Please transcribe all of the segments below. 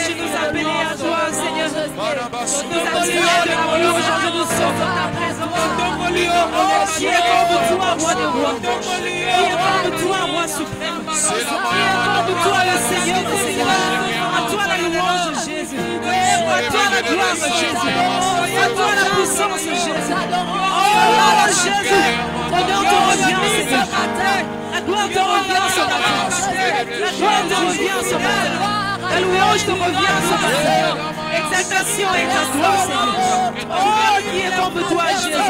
Tu nous as bénis à toi, Seigneur. Nous as aujourd'hui nous sommes dans ta présence. Qui est comme toi, roi de rois? Qui est comme toi, roi suprême? Qui est comme toi, le Seigneur des seigneurs? À toi la louange, Jésus. À toi la gloire, Jésus. À toi la puissance, Jésus. Oh, Jésus. L'honneur te revient, Seigneur. La gloire te revient ce matin. La gloire te revient ce matin. La louange te revient ce matin. Exaltation est à toi, Seigneur. Oh, qui est comme toi, Jésus.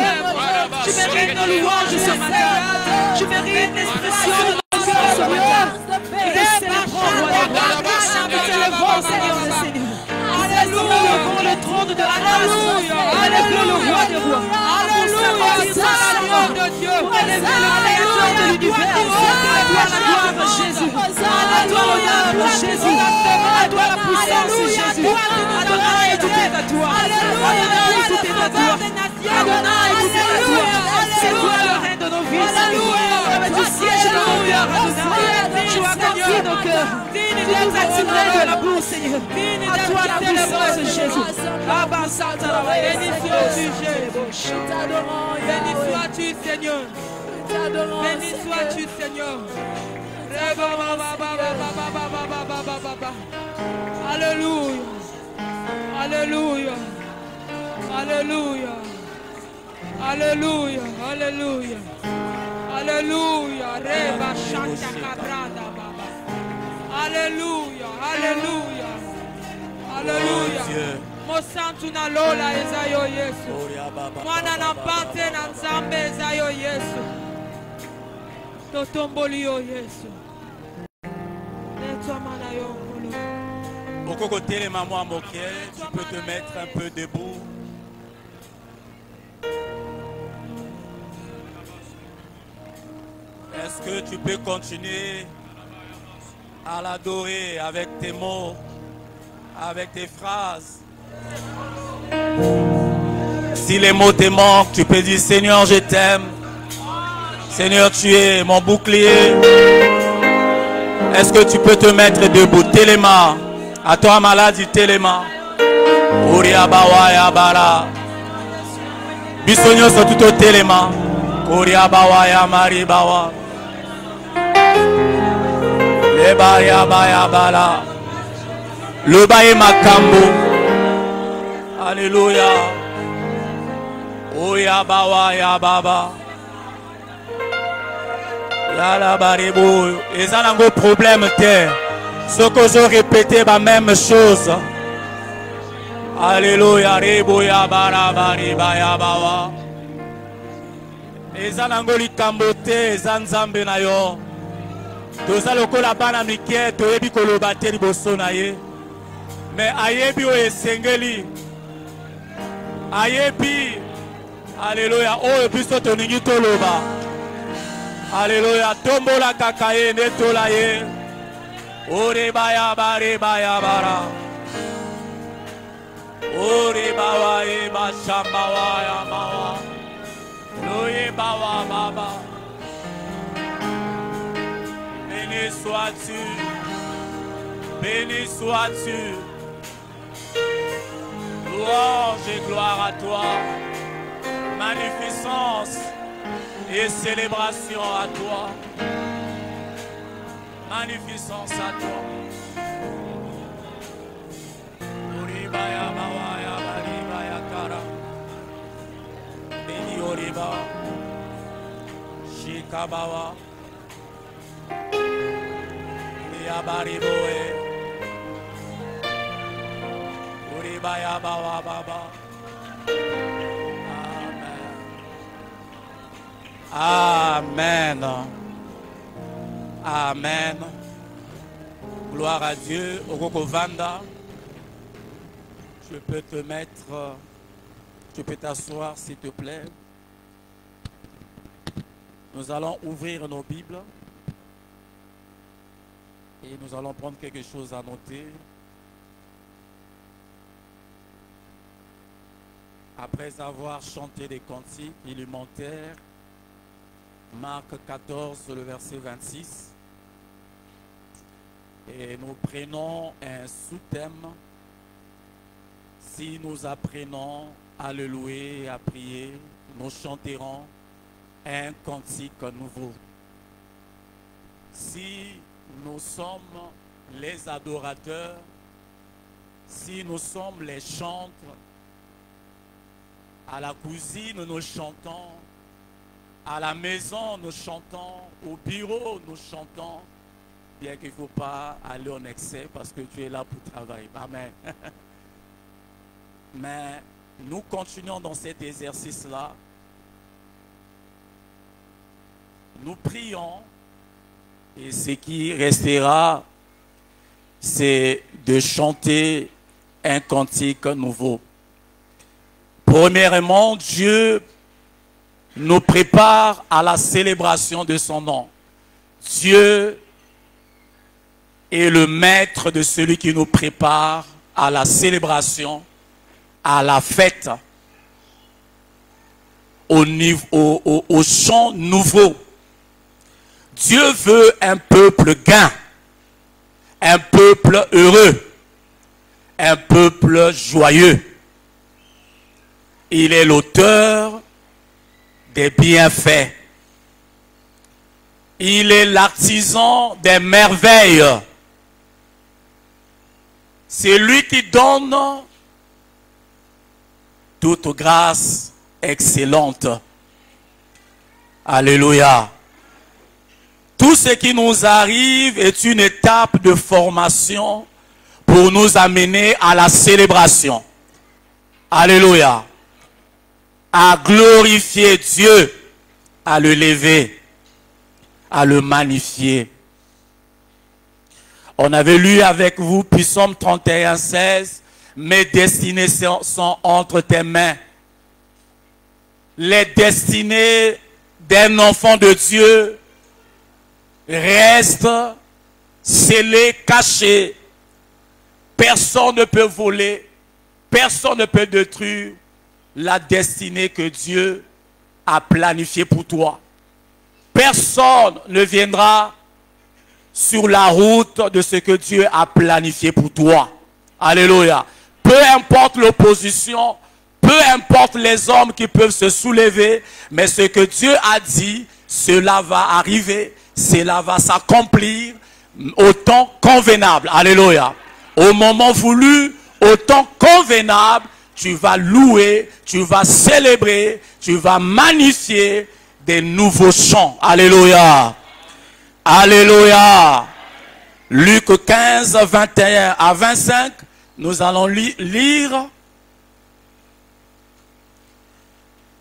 Tu mérites nos louanges ce matin. Tu mérites l'expression de nos cœurs ce matin. Et te célébrons, roi de gloire. Nous t'élèverons, Seigneur des seigneurs. Nous élevons le trône de la grâce. Élevons le roi des rois. Alléluia, de Dieu. Pour élever le créateur de l'univers. À toi la gloire, Jésus. À toi l'honneur, Jésus. À toi la puissance, Jésus. Adonai, tout est à toi. Adonai, tout est à toi. Adonai, tout est à toi. C'est toi le reine de nos vies. Tu sièges dans nos cœurs, Adonai. Tu as conquis nos cœurs. Tu nous as tirés de la boue, Seigneur. À toi la puissance, Jésus. Béni sois-tu, Jésus. Béni sois-tu, Seigneur. Béni sois-tu, Seigneur. Alléluia. Alléluia. Alléluia. Alléluia. Alléluia. Alléluia. Reba Shanta Cabrada Baba. Alléluia. Alléluia. Alléluia. Mosantu na lola ezayo Yesu. Mwana na pate na nzambe ezayo Yesu. Totomboli yo Yesu. Netwa mana yo ngolo. Au côté les mamans moquées, tu peux te mettre un peu debout. Est-ce que tu peux continuer à l'adorer avec tes mots, avec tes phrases? Si les mots te manquent, tu peux dire Seigneur, je t'aime. Seigneur, tu es mon bouclier. Est-ce que tu peux te mettre debout? Téléma. À toi malade, téléma. Oria bawa ya bara. Bisogno so tutto téléma. Oria bawa ya mari bawa. Le baya baya bala. Le baye makambo. Alléluia. Oya bawa ya baba. Yala baribo. Et ça n'a pas de problème terre. Ce que je répétais la même chose. Alléluia. Ribo ya bara bariba ya bawa. Et ça n'a pas de kambote. Zanzambe na yo. Toza lokola bana mike toyebi koloba te liboso na ye. Mais ayebi o esengeli. Ayebi. Alléluia. Oh biso toningi toloba. Alléluia. Tombola kakaye netola ye. Ore baya bare baya bara. Ore bawa e bashamba wa ya mawa. Loye bawa baba. Béni sois-tu. Béni sois-tu. Louange et gloire à toi. Magnificence et célébration à toi. Magnificence à toi. Oribaya bawaya baribaya kara. Béni Oriba. Shikabawa. Yabariboe. Oribaya bawa baba. Amen. Amen. Gloire à Dieu. Okoko Vanda. Je peux te mettre. Tu peux t'asseoir s'il te plaît. Nous allons ouvrir nos Bibles. Et nous allons prendre quelque chose à noter. Après avoir chanté des cantiques élémentaires, Marc 14, le verset 26. Et nous prenons un sous-thème. Si nous apprenons à le louer et à prier, nous chanterons un cantique nouveau. Si nous sommes les adorateurs, si nous sommes les chantres, à la cuisine nous chantons, à la maison nous chantons, au bureau nous chantons, bien qu'il ne faut pas aller en excès parce que tu es là pour travailler. Amen. Mais nous continuons dans cet exercice-là. Nous prions et ce qui restera, c'est de chanter un cantique nouveau. Premièrement, Dieu nous prépare à la célébration de son nom. Dieu est le maître de celui qui nous prépare à la célébration, à la fête, au chant nouveau. Dieu veut un peuple gain, un peuple heureux, un peuple joyeux. Il est l'auteur des bienfaits. Il est l'artisan des merveilles. C'est lui qui donne toute grâce excellente. Alléluia. Tout ce qui nous arrive est une étape de formation pour nous amener à la célébration. Alléluia. À glorifier Dieu, à le lever, à le magnifier. On avait lu avec vous Psaume 31, 16. Mes destinées sont entre tes mains. Les destinées d'un enfant de Dieu restent scellées, cachées. Personne ne peut voler, personne ne peut détruire la destinée que Dieu a planifiée pour toi. Personne ne viendra sur la route de ce que Dieu a planifié pour toi. Alléluia. Peu importe l'opposition, peu importe les hommes qui peuvent se soulever, mais ce que Dieu a dit, cela va arriver, cela va s'accomplir au temps convenable. Alléluia. Au moment voulu, au temps convenable, tu vas louer, tu vas célébrer, tu vas magnifier des nouveaux chants. Alléluia. Alléluia. Luc 15, 21 à 25, nous allons lire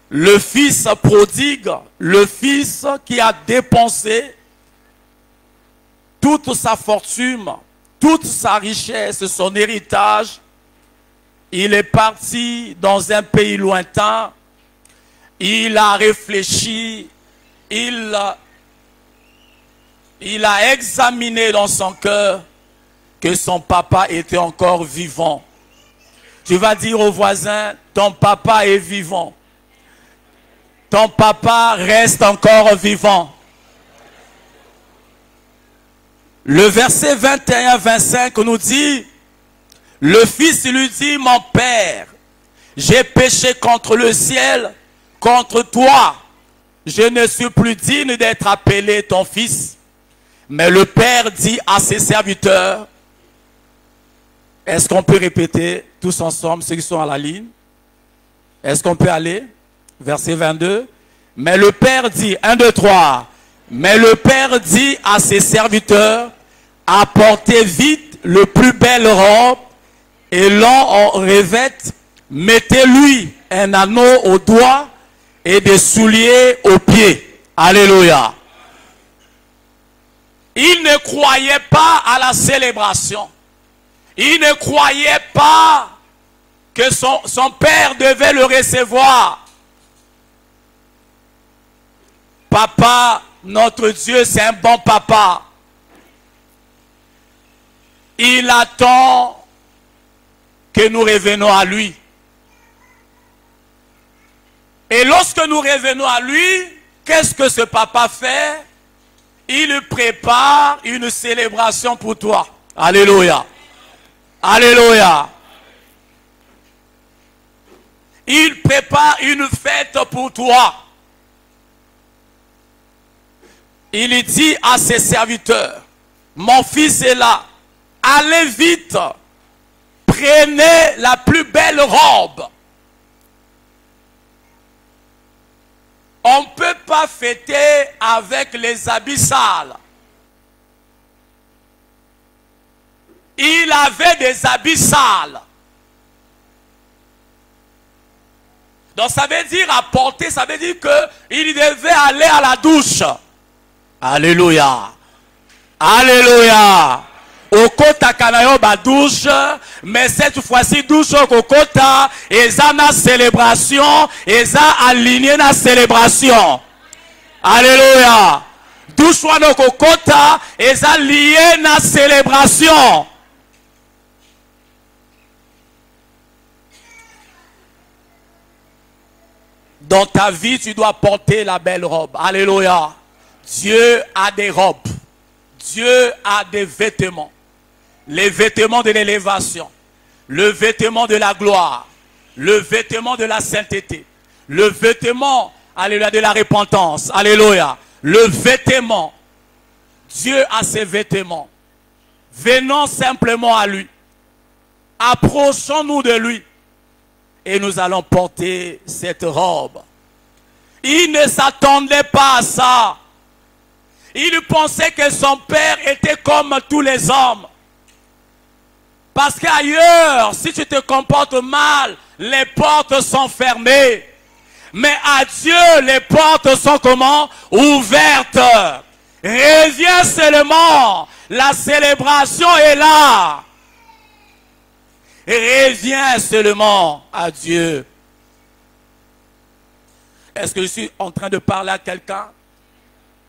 le fils prodigue, le fils qui a dépensé toute sa fortune, toute sa richesse, son héritage. Il est parti dans un pays lointain. Il a réfléchi. Il a examiné dans son cœur que son papa était encore vivant. Tu vas dire au voisin, ton papa est vivant. Ton papa reste encore vivant. Le verset 21-25 nous dit, le fils lui dit, mon père, j'ai péché contre le ciel, contre toi. Je ne suis plus digne d'être appelé ton fils. Mais le père dit à ses serviteurs, est-ce qu'on peut répéter tous ensemble, ceux qui sont à la ligne? Est-ce qu'on peut aller? Verset 22. Mais le père dit, 1, 2, 3. Mais le père dit à ses serviteurs, apportez vite le plus belle robe et l'on en revête, mettez-lui un anneau au doigt et des souliers aux pieds. Alléluia. Il ne croyait pas à la célébration. Il ne croyait pas que son père devait le recevoir. Papa, notre Dieu, c'est un bon papa. Il attend que nous revenons à lui. Et lorsque nous revenons à lui, qu'est-ce que ce papa fait? Il prépare une célébration pour toi. Alléluia. Alléluia. Il prépare une fête pour toi. Il dit à ses serviteurs, mon fils est là, allez vite, prenez la plus belle robe. On ne peut pas fêter avec les habits sales. Il avait des habits sales. Donc ça veut dire apporter, ça veut dire qu'il devait aller à la douche. Alléluia. Alléluia. Au kota kanayo ba douche, mais cette fois-ci douche au kota, eza na célébration, eza aligné na célébration. Alléluia. Douche wana au kota, eza lié na célébration. Dans ta vie, tu dois porter la belle robe. Alléluia. Dieu a des robes. Dieu a des vêtements. Les vêtements de l'élévation. Le vêtement de la gloire. Le vêtement de la sainteté. Le vêtement, alléluia, de la repentance. Alléluia. Le vêtement. Dieu a ses vêtements. Venons simplement à lui. Approchons-nous de lui. Et nous allons porter cette robe. Il ne s'attendait pas à ça. Il pensait que son père était comme tous les hommes. Parce qu'ailleurs, si tu te comportes mal, les portes sont fermées. Mais à Dieu, les portes sont comment? Ouvertes. Reviens seulement. La célébration est là. Reviens seulement à Dieu. Est-ce que je suis en train de parler à quelqu'un?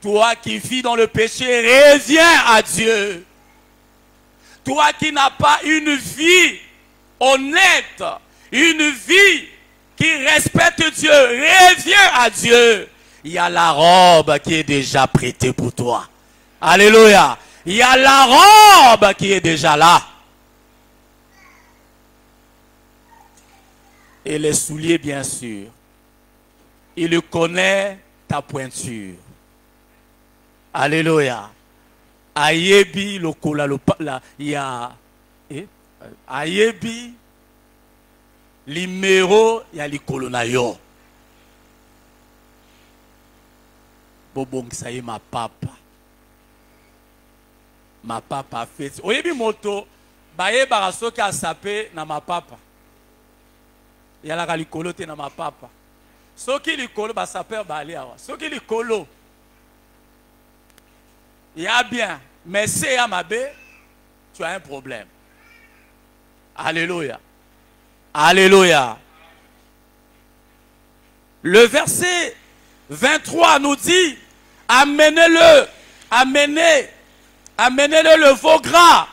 Toi qui vis dans le péché, reviens à Dieu. Toi qui n'as pas une vie honnête, une vie qui respecte Dieu, reviens à Dieu. Il y a la robe qui est déjà prêtée pour toi. Alléluia. Il y a la robe qui est déjà là. Et les souliers, bien sûr. Il connaît ta pointure. Alléluia. Ayebi lokola la ya ayebi limero ya likolo na yo. Bobongisa ye ma papa. Ma papa fait. Oyebi moto baye barasoki asape na ma papa. Yalaka likolo te na ma papa. Soki likolo ba saper ba ali awa. Soki likolo il y a bien, mais c'est à ma bé, tu as un problème. Alléluia. Alléluia. Le verset 23 nous dit, amenez-le, amenez-le le veau gras.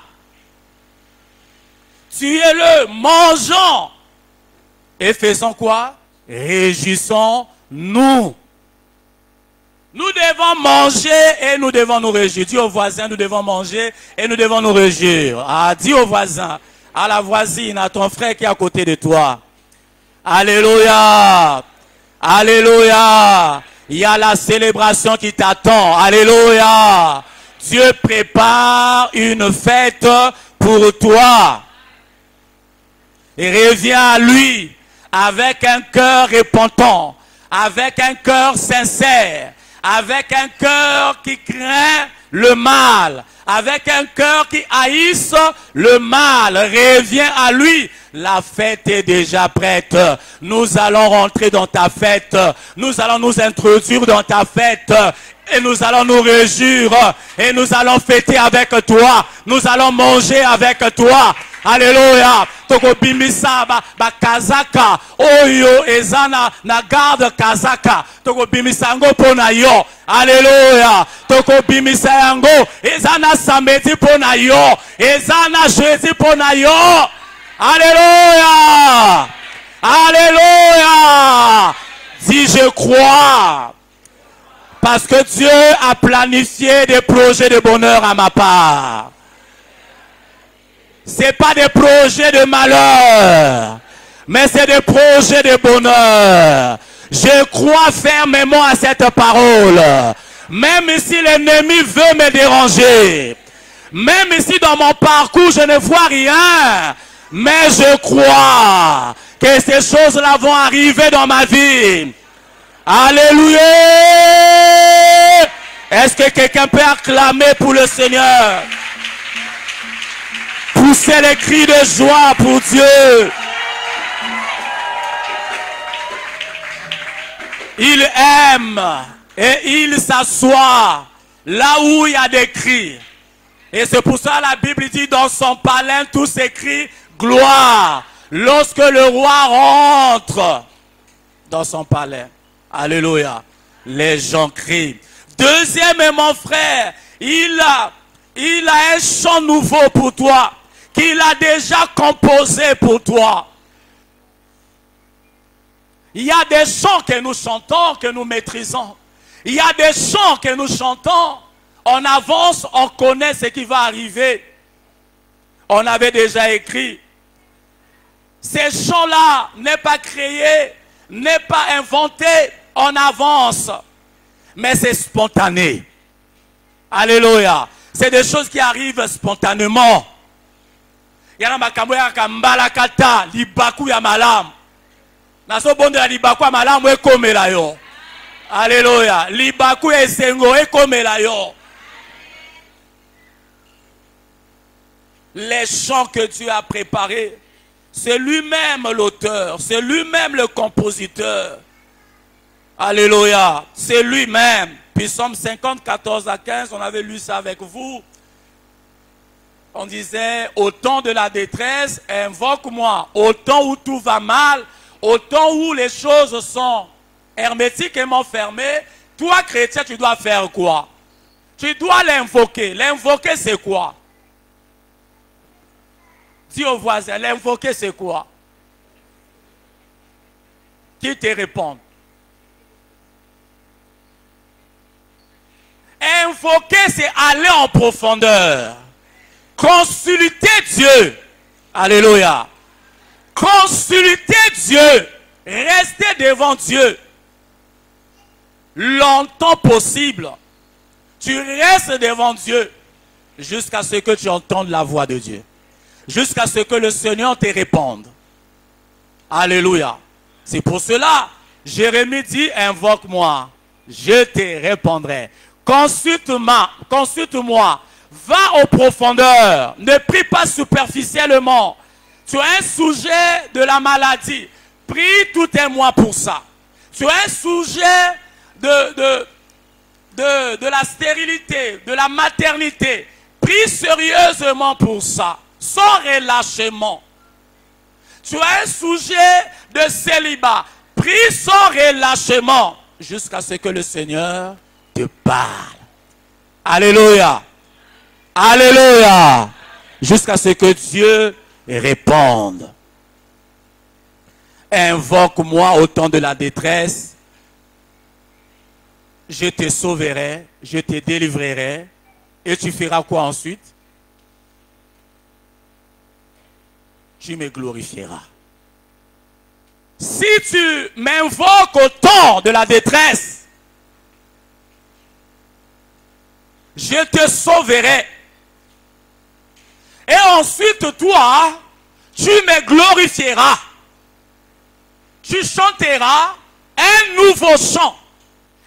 Tuez-le, mangeons. Et faisons quoi? Réjouissons-nous. Nous devons manger et nous devons nous réjouir. Dis au voisin, nous devons manger et nous devons nous réjouir. Ah, dis au voisin, à la voisine, à ton frère qui est à côté de toi. Alléluia. Alléluia. Il y a la célébration qui t'attend. Alléluia. Dieu prépare une fête pour toi. Et reviens à lui avec un cœur repentant, avec un cœur sincère, avec un cœur qui craint le mal, avec un cœur qui haïsse le mal. Reviens à lui. La fête est déjà prête. Nous allons rentrer dans ta fête. Nous allons nous introduire dans ta fête. Et nous allons nous réjouir. Et nous allons fêter avec toi. Nous allons manger avec toi. Alléluia. Toko bimisa ba kazaka. Oyo ezana na garde kazaka. Toko bimisa ngo pona yo. Alléluia. Toko bimisa yango. Ezana samedi pona yo. Ezana jeudi pona yo. Alléluia. Alléluia. Dis je crois. Parce que Dieu a planifié des projets de bonheur à ma part. Ce n'est pas des projets de malheur, mais c'est des projets de bonheur. Je crois fermement à cette parole. Même si l'ennemi veut me déranger, même si dans mon parcours je ne vois rien, mais je crois que ces choses-là vont arriver dans ma vie. Alléluia! Est-ce que quelqu'un peut acclamer pour le Seigneur? Pousser les cris de joie pour Dieu. Il aime et il s'assoit là où il y a des cris. Et c'est pour ça que la Bible dit dans son palais tous ces cris gloire. Lorsque le roi rentre dans son palais. Alléluia. Les gens crient. Deuxièmement, frère, il a un chant nouveau pour toi. Qu'il a déjà composé pour toi. Il y a des chants que nous chantons, que nous maîtrisons. Il y a des chants que nous chantons. On avance, on connaît ce qui va arriver. On avait déjà écrit. Ces chants-là n'est pas créé, n'est pas inventé. On avance. Mais c'est spontané. Alléluia. C'est des choses qui arrivent spontanément. Yana makambo ya kambala kata libaku ya malamu. Naso bonde ya libaku ya malamu ekomela yo. Alléluia. Libaku ya esengo ekomela yo. Les chants que Dieu a préparés, c'est lui-même l'auteur, c'est lui-même le compositeur. Alléluia. C'est lui-même. Puis Psaume 50, 14 à 15, on avait lu ça avec vous. On disait, au temps de la détresse, invoque-moi. Au temps où tout va mal, au temps où les choses sont hermétiquement fermées, toi, chrétien, tu dois faire quoi? Tu dois l'invoquer. L'invoquer, c'est quoi? Dis au voisin, l'invoquer, c'est quoi? Qui te répond? Invoquer, c'est aller en profondeur. Consulter Dieu. Alléluia. Consulter Dieu. Rester devant Dieu. Longtemps possible. Tu restes devant Dieu jusqu'à ce que tu entendes la voix de Dieu. Jusqu'à ce que le Seigneur te réponde. Alléluia. C'est pour cela, Jérémie dit, invoque-moi, je te répondrai. Consulte-moi, va aux profondeurs, ne prie pas superficiellement. Tu as un sujet de la maladie, prie tout un mois pour ça. Tu as un sujet de la stérilité, de la maternité, prie sérieusement pour ça, sans relâchement. Tu as un sujet de célibat, prie sans relâchement, jusqu'à ce que le Seigneur te parle. Alléluia. Alléluia. Jusqu'à ce que Dieu réponde. Invoque-moi au temps de la détresse. Je te sauverai, je te délivrerai. Et tu feras quoi ensuite? Tu me glorifieras. Si tu m'invoques au temps de la détresse, je te sauverai. Et ensuite, toi, tu me glorifieras. Tu chanteras un nouveau chant,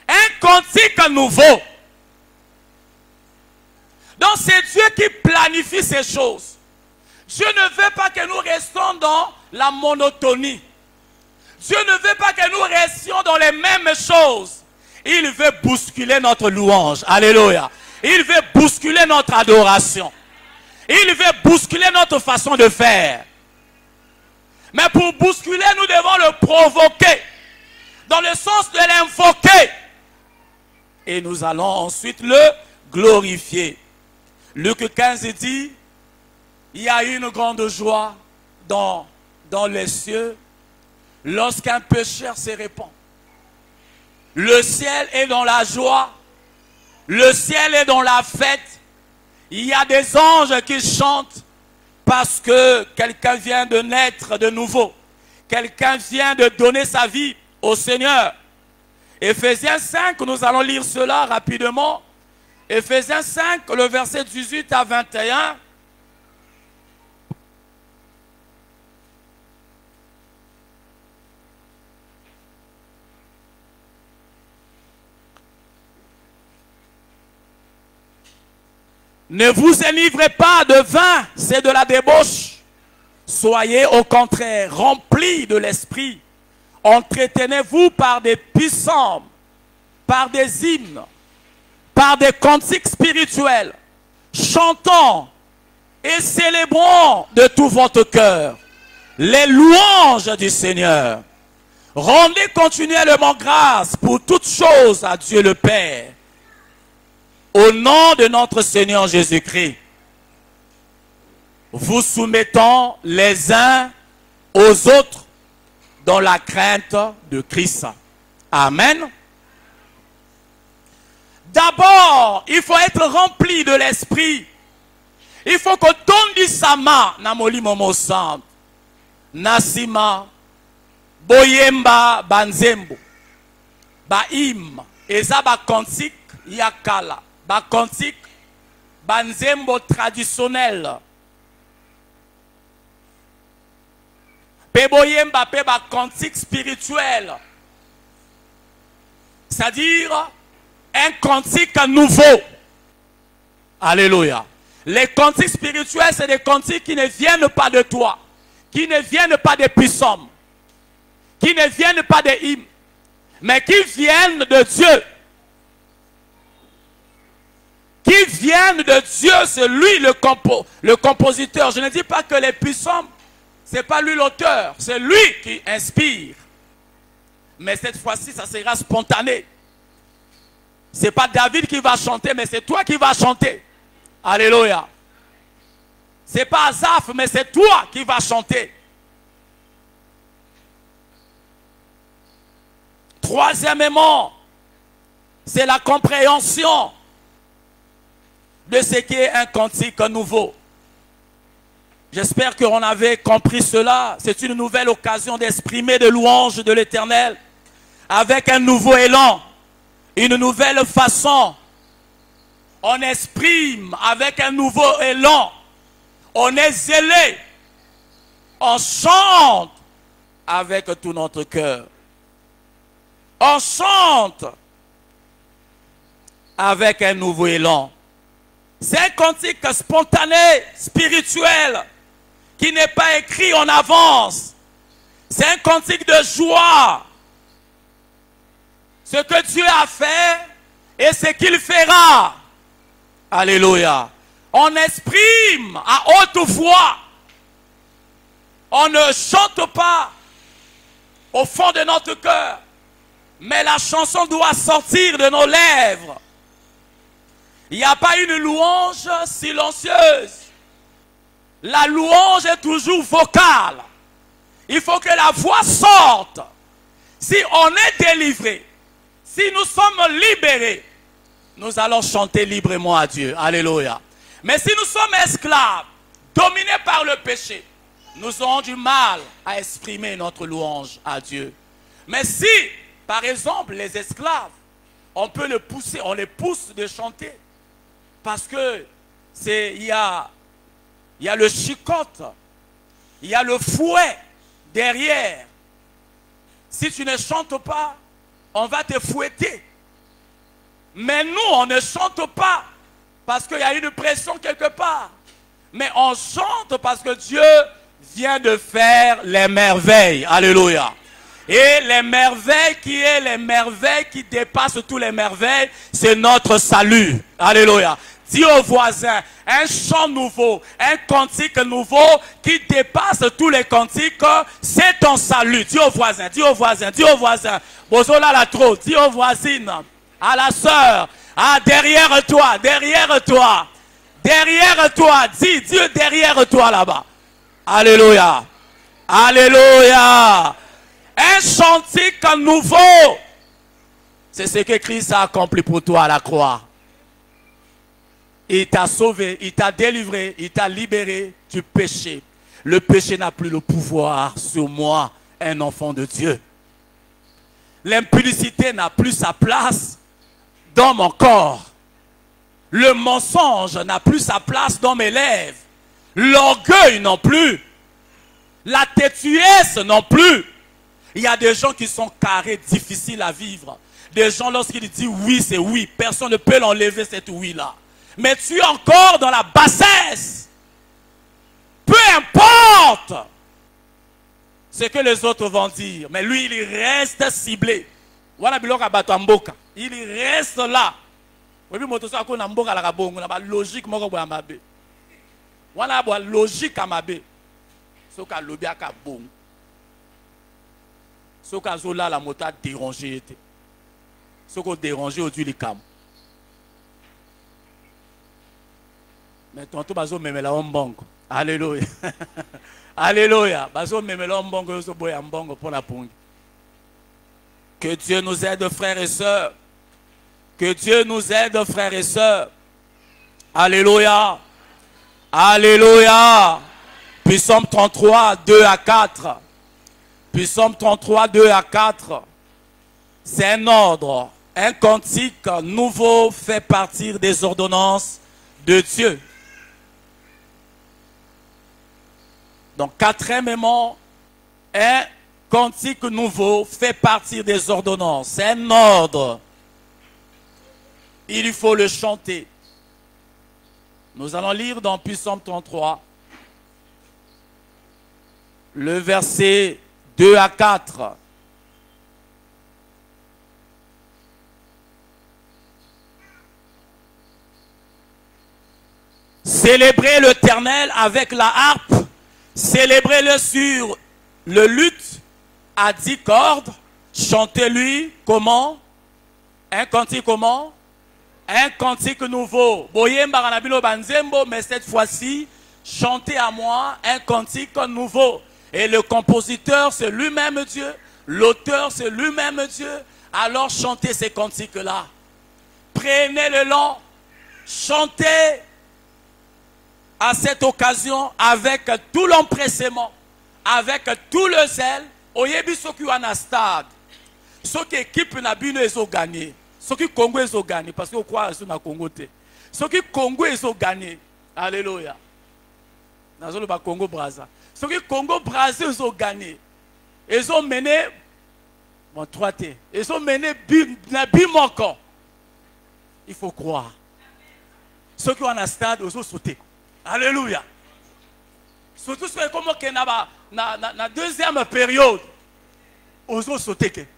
un cantique nouveau. Donc c'est Dieu qui planifie ces choses. Dieu ne veut pas que nous restions dans la monotonie. Dieu ne veut pas que nous restions dans les mêmes choses. Il veut bousculer notre louange. Alléluia. Il veut bousculer notre adoration. Il veut bousculer notre façon de faire. Mais pour bousculer, nous devons le provoquer. Dans le sens de l'invoquer. Et nous allons ensuite le glorifier. Luc 15 dit, il y a une grande joie dans les cieux lorsqu'un pécheur se répand. Le ciel est dans la joie. Le ciel est dans la fête. Il y a des anges qui chantent parce que quelqu'un vient de naître de nouveau. Quelqu'un vient de donner sa vie au Seigneur. Éphésiens 5, nous allons lire cela rapidement. Éphésiens 5, le verset 18 à 21. Ne vous enivrez pas de vin, c'est de la débauche. Soyez au contraire remplis de l'esprit. Entretenez-vous par des psaumes, par des hymnes, par des cantiques spirituels, chantant et célébrant de tout votre cœur les louanges du Seigneur. Rendez continuellement grâce pour toutes choses à Dieu le Père, au nom de notre Seigneur Jésus-Christ, vous soumettant les uns aux autres dans la crainte de Christ. Amen. D'abord, il faut être rempli de l'esprit. Il faut que tondi sama namoli momo sant nasima boyemba banzembo baim eza ba kantik yakala ba kantik banzembo traditionnel pe boyemba pe ba kantik spirituel, c'est-à-dire un cantique nouveau. Alléluia. Les cantiques spirituels, c'est des cantiques qui ne viennent pas de toi, qui ne viennent pas des psaumes, qui ne viennent pas des hymnes, mais qui viennent de Dieu. Qui viennent de Dieu, c'est lui le compositeur. Je ne dis pas que les psaumes, ce n'est pas lui l'auteur, c'est lui qui inspire. Mais cette fois-ci, ça sera spontané. Ce n'est pas David qui va chanter, mais c'est toi qui vas chanter. Alléluia. Ce n'est pas Asaph, mais c'est toi qui vas chanter. Troisièmement, c'est la compréhension de ce qui est un cantique nouveau. J'espère qu'on avait compris cela. C'est une nouvelle occasion d'exprimer de louanges de l'Éternel avec un nouveau élan, une nouvelle façon. On exprime avec un nouveau élan. On est zélé. On chante avec tout notre cœur. On chante avec un nouveau élan. C'est un cantique spontané, spirituel, qui n'est pas écrit en avance. C'est un cantique de joie. Ce que Dieu a fait et ce qu'il fera. Alléluia. On exprime à haute voix. On ne chante pas au fond de notre cœur. Mais la chanson doit sortir de nos lèvres. Il n'y a pas une louange silencieuse. La louange est toujours vocale. Il faut que la voix sorte. Si on est délivré, si nous sommes libérés, nous allons chanter librement à Dieu. Alléluia. Mais si nous sommes esclaves, dominés par le péché, nous aurons du mal à exprimer notre louange à Dieu. Mais si, par exemple, les esclaves, on peut les pousser, on les pousse de chanter. Parce que il y a le chicotte, il y a le fouet derrière. Si tu ne chantes pas, on va te fouetter. Mais nous, on ne chante pas parce qu'il y a une pression quelque part. Mais on chante parce que Dieu vient de faire les merveilles. Alléluia. Et les merveilles qui dépassent tous les merveilles, c'est notre salut. Alléluia. Dis au voisin, un chant nouveau, un cantique nouveau qui dépasse tous les cantiques, c'est ton salut. Dis au voisin, dis au voisin, dis au voisin. Bozola la trop, dis aux voisines, à la sœur, derrière toi, derrière toi, derrière toi, dis Dieu derrière toi là-bas. Alléluia. Alléluia. Un cantique nouveau, C'est ce que Christ a accompli pour toi à la croix. Il t'a sauvé, il t'a délivré, il t'a libéré du péché. Le péché n'a plus le pouvoir sur moi, un enfant de Dieu. L'impudicité n'a plus sa place dans mon corps. Le mensonge n'a plus sa place dans mes lèvres. L'orgueil non plus. La têtuesse non plus. Il y a des gens qui sont carrés, difficiles à vivre. Des gens, lorsqu'ils disent oui, c'est oui. Personne ne peut l'enlever, cette oui-là. Mais tu es encore dans la bassesse. Peu importe ce que les autres vont dire. Mais lui, il reste ciblé. Il reste là. Logique, logique à ma bé. Ce qu'a lobby à bon. Ce qu'a zola la moto a dérangé. Ce qu'a dérangé au les cam. Mais tantôt bazo meme la ombongo. Alléluia. Alléluia. Bazo meme la ombongo yo so boya mbongo pour la pongi. Que Dieu nous aide, frères et sœurs. Que Dieu nous aide, frères et sœurs. Alléluia. Alléluia. Puis Psaume 33, 2 à 4. Puis Psaume 33, 2 à 4. C'est un ordre. Un cantique nouveau fait partir des ordonnances de Dieu. Donc, quatrièmement, un cantique nouveau fait partir des ordonnances. C'est un ordre. Il faut le chanter. Nous allons lire dans Psaume 33, le verset 2 à 4. Célébrez l'Éternel avec la harpe. Célébrez-le sur le luth à 10 cordes. Chantez-lui comment? Un cantique comment? Un cantique nouveau. Mais cette fois-ci, chantez à moi un cantique nouveau. Et le compositeur, c'est lui-même Dieu. L'auteur, c'est lui-même Dieu. Alors chantez ces cantiques-là. Prenez le long. Chantez à cette occasion avec tout l'empressement, avec tout le zèle. Oyebi soki wana stade. Soki équipe na bino ezo gagner. Soki Congo ezo gagner parce que quoi sur na Congo te. Soki Congo ezo gagner. Alléluia. Nazolo ba Congo Brazza. Soki Congo Brazza ezo gagner. Ezo mené bon 3T. Ezo mené na bimoko. Il faut croire. Soki wana stade ezo sauter. Alléluia. Surtout ce comme que na deuxième période, oso sauter.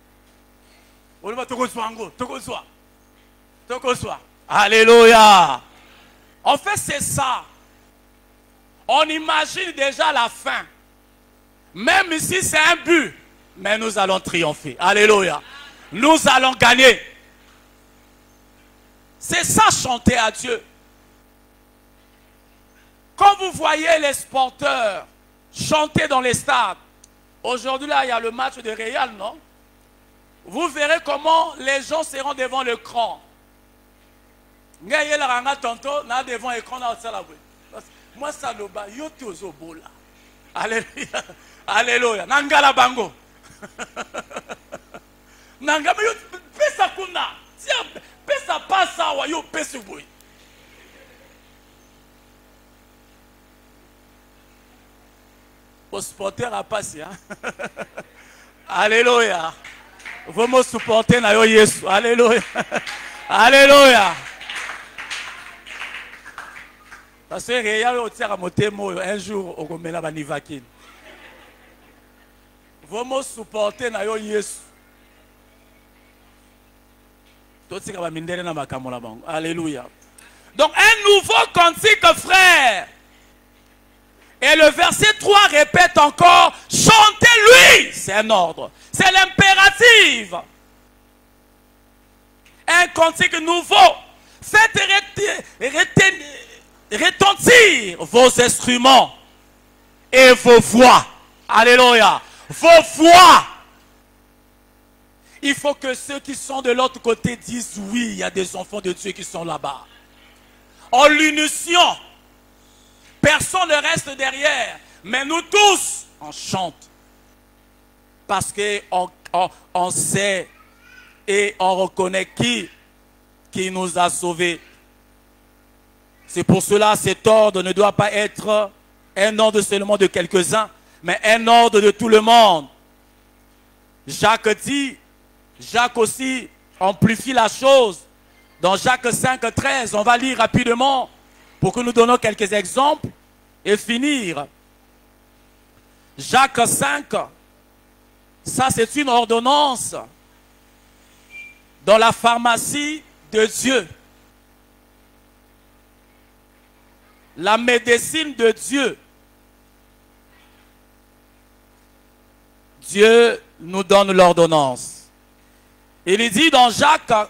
Alléluia. En fait, c'est ça. On imagine déjà la fin. Même ici, c'est un but. Mais nous allons triompher. Alléluia. Nous allons gagner. C'est ça, chanter à Dieu. Quand vous voyez les sporteurs chanter dans les stades, aujourd'hui là il y a le match de Real, non? Vous verrez comment les gens seront devant l'écran. Devant l'écran, moi ça le bas, alléluia, alléluia, nangala bango, nangama yo pesa kuna, tiens pesa pasa wa yo pesa boy. Au supporter à passer. Hein? Alléluia. Vous me supportez na yo Yesu. Alléluia. Alléluia. Parce que Réal au tire à motemo un jour au gomela banivakin. Vous me supportez na yo Yesu. Alléluia. Donc un nouveau cantique, frère. Et le verset 3 répète encore, chantez-lui. C'est un ordre. C'est l'impératif. Un cantique nouveau. Faites retentir vos instruments et vos voix. Alléluia. Vos voix. Il faut que ceux qui sont de l'autre côté disent oui, il y a des enfants de Dieu qui sont là-bas. En l'unition, personne ne reste derrière, mais nous tous, on chante. Parce qu'on sait et on reconnaît qui nous a sauvés. C'est pour cela que cet ordre ne doit pas être un ordre seulement de quelques-uns, mais un ordre de tout le monde. Jacques aussi amplifie la chose. Dans Jacques 5, 13, on va lire rapidement pour que nous donnions quelques exemples et finir. Jacques 5, ça c'est une ordonnance dans la pharmacie de Dieu. La médecine de Dieu. Dieu nous donne l'ordonnance. Il dit dans Jacques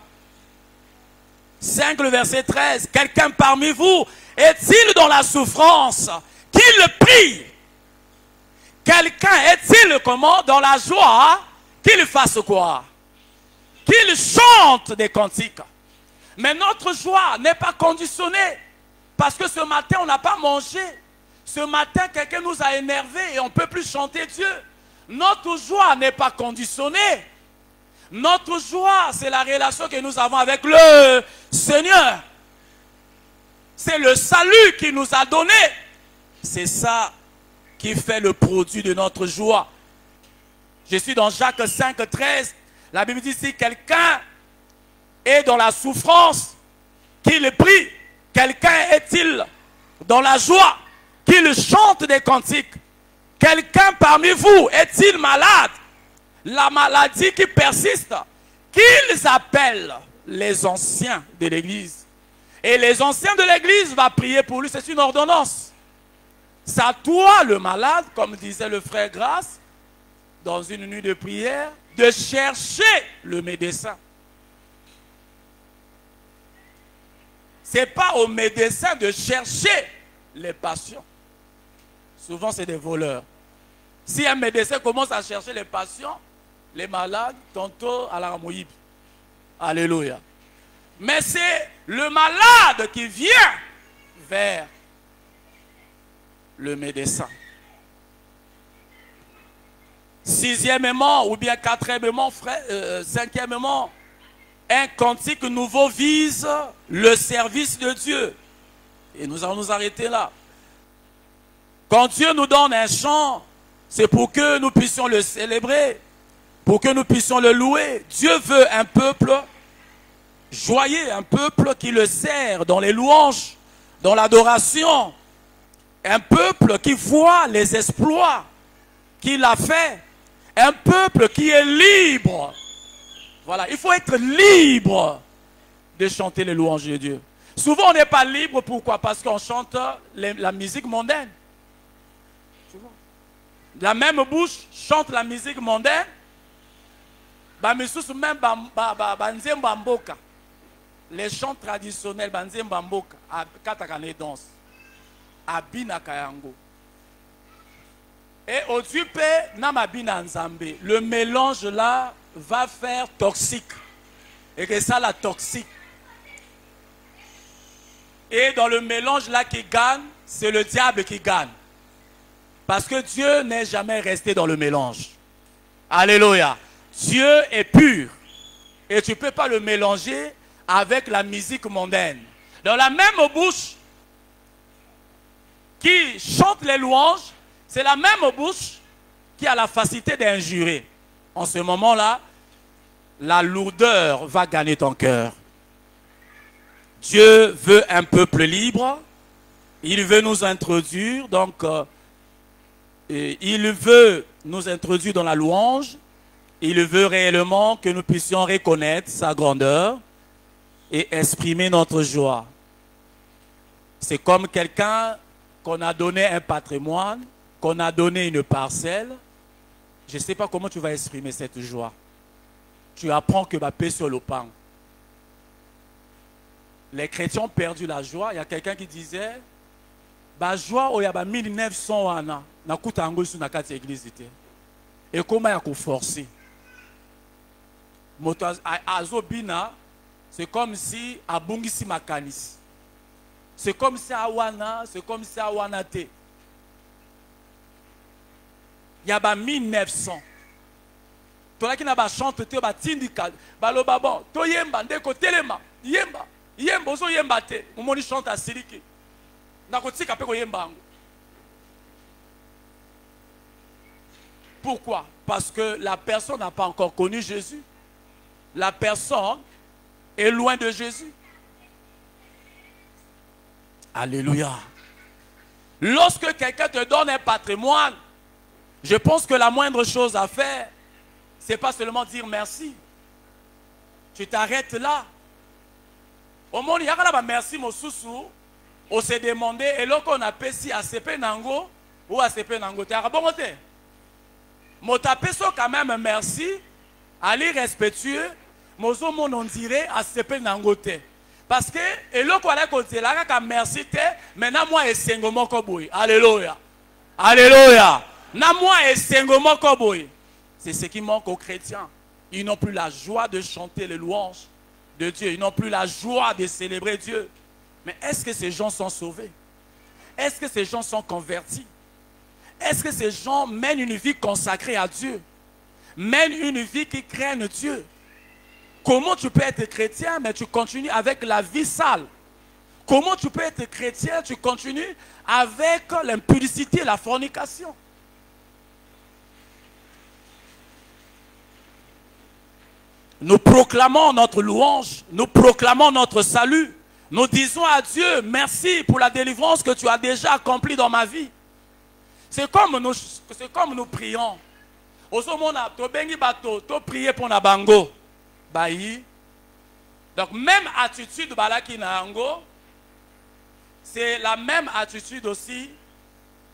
5, le verset 13, quelqu'un parmi vous est-il dans la souffrance? Qu'il prie. Quelqu'un est-il comment? Dans la joie? Qu'il fasse quoi? Qu'il chante des cantiques. Mais notre joie n'est pas conditionnée. Parce que ce matin, on n'a pas mangé. Ce matin, quelqu'un nous a énervés et on ne peut plus chanter Dieu. Notre joie n'est pas conditionnée. Notre joie, c'est la relation que nous avons avec le Seigneur. C'est le salut qu'il nous a donné. C'est ça qui fait le produit de notre joie. Je suis dans Jacques 5, 13. La Bible dit, si quelqu'un est dans la souffrance, qu'il prie. Quelqu'un est-il dans la joie, qu'il chante des cantiques? Quelqu'un parmi vous est-il malade? La maladie qui persiste, qu'ils appellent les anciens de l'église. Et les anciens de l'église vont prier pour lui, c'est une ordonnance. C'est à toi le malade, comme disait le frère Grasse, dans une nuit de prière, de chercher le médecin. Ce n'est pas aux médecins de chercher les patients. Souvent, c'est des voleurs. Si un médecin commence à chercher les patients, les malades, tantôt à la Ramoïb. Alléluia. Mais c'est le malade qui vient vers le médecin. Sixièmement, ou bien quatrièmement, cinquièmement, un cantique nouveau vise le service de Dieu. Et nous allons nous arrêter là. Quand Dieu nous donne un chant, c'est pour que nous puissions le célébrer, pour que nous puissions le louer. Dieu veut un peuple joyeux, un peuple qui le sert dans les louanges, dans l'adoration. Un peuple qui voit les exploits qu'il a fait. Un peuple qui est libre. Voilà, il faut être libre de chanter les louanges de Dieu. Souvent, on n'est pas libre. Pourquoi? Parce qu'on chante la musique mondaine. La même bouche chante la musique mondaine. Les chants traditionnels, Katakane danse. Abina Kayango. Et au Dieu Namabina Nzambe, le mélange là va faire toxique. Et que ça, la toxique. Et dans le mélange là qui gagne, c'est le diable qui gagne. Parce que Dieu n'est jamais resté dans le mélange. Alléluia. Dieu est pur. Et tu ne peux pas le mélanger avec la musique mondaine. Dans la même bouche qui chante les louanges, c'est la même bouche qui a la facilité d'injurer. En ce moment-là, la lourdeur va gagner ton cœur. Dieu veut un peuple libre. Il veut nous introduire. Donc, il veut nous introduire dans la louange. Il veut réellement que nous puissions reconnaître sa grandeur et exprimer notre joie. C'est comme quelqu'un qu'on a donné un patrimoine, qu'on a donné une parcelle. Je ne sais pas comment tu vas exprimer cette joie. Tu apprends que ma paix sur le pain. Les chrétiens ont perdu la joie. Il y a quelqu'un qui disait, la joie, il y a 1900 ans, na kuta ango sur na kati église. Et comment il y a forcé? moto azobina, c'est comme si abungisi makanisi. C'est comme si awana, c'est comme si awana te. Il y a 1900. Toi qui n'a pas chanté, tu as tindika, balo babon, to yemba ndeko telema, yemba, yemba ozo yemba te. Umoni chante à siliki. Nakotika pe ko yemba. Pourquoi? Parce que la personne n'a pas encore connu Jésus. La personne est loin de Jésus. Alléluia. Lorsque quelqu'un te donne un patrimoine, je pense que la moindre chose à faire, c'est pas seulement dire merci. Tu t'arrêtes là. Au monde, il y a là merci mon sousou. On s'est demandé, et là qu'on a payé à CP Nango ou à CP Nango. Tu as bon côté. Mon tapé quand même merci. Allez respectueux. Mon monde on dirait à CP Nango. Parce que, et là qu'on a côté là, quand merci te, maintenant moi et sengomo koboy. Alléluia. Alléluia. Na moi et sengomo koboy. C'est ce qui manque aux chrétiens. Ils n'ont plus la joie de chanter les louanges de Dieu. Ils n'ont plus la joie de célébrer Dieu. Mais est-ce que ces gens sont sauvés? Est-ce que ces gens sont convertis? Est-ce que ces gens mènent une vie consacrée à Dieu? Mènent une vie qui craigne Dieu? Comment tu peux être chrétien, mais tu continues avec la vie sale? Comment tu peux être chrétien, tu continues avec l'impudicité et la fornication? Nous proclamons notre louange, nous proclamons notre salut. Nous disons à Dieu, merci pour la délivrance que tu as déjà accomplie dans ma vie. C'est comme nous prions. Tu prier pour Nabango. Donc même attitude c'est la même attitude aussi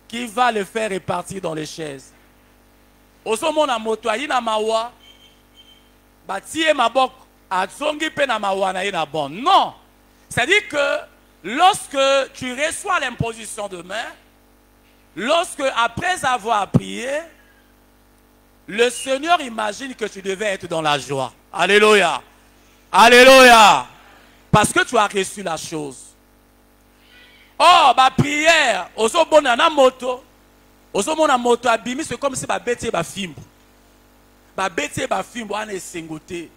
qui va le faire répartir dans les chaises. Non, c'est-à-dire que lorsque tu reçois l'imposition de main, lorsque après avoir prié, le Seigneur imagine que tu devais être dans la joie. Alléluia. Alléluia. Parce que tu as reçu la chose. Oh, ma prière, c'est comme si ma bête ba fimbo. Ba bête ba fimbo ane sengote.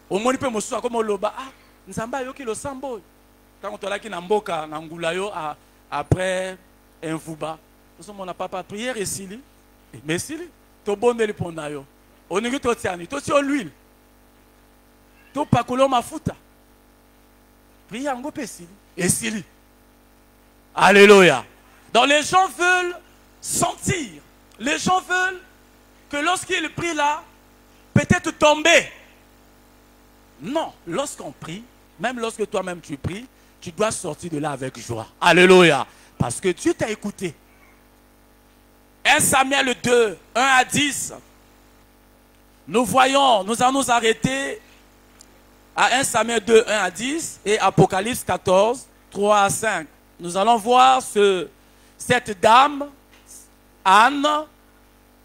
Au moins peut me soir comme loba ah nzamba yoki lo sambo. Quand on l'a qui na mboka na ngula yo après un vuba. Nous mon papa prière et sili. Mais sili to bondeli pona yo. Oningi to tiani, to ti l'huile. To pakolo mafuta. Prière ngo pe sili et sili. Alléluia. Donc les gens veulent sentir. Les gens veulent que lorsqu'ils prient là, peut-être tomber. Non, lorsqu'on prie, même lorsque toi-même tu pries, tu dois sortir de là avec joie. Alléluia. Parce que Dieu t'a écouté. 1 Samuel 2, 1 à 10. Nous voyons, nous allons nous arrêter à 1 Samuel 2, 1 à 10 et Apocalypse 14, 3 à 5. Nous allons voir cette dame, Anne,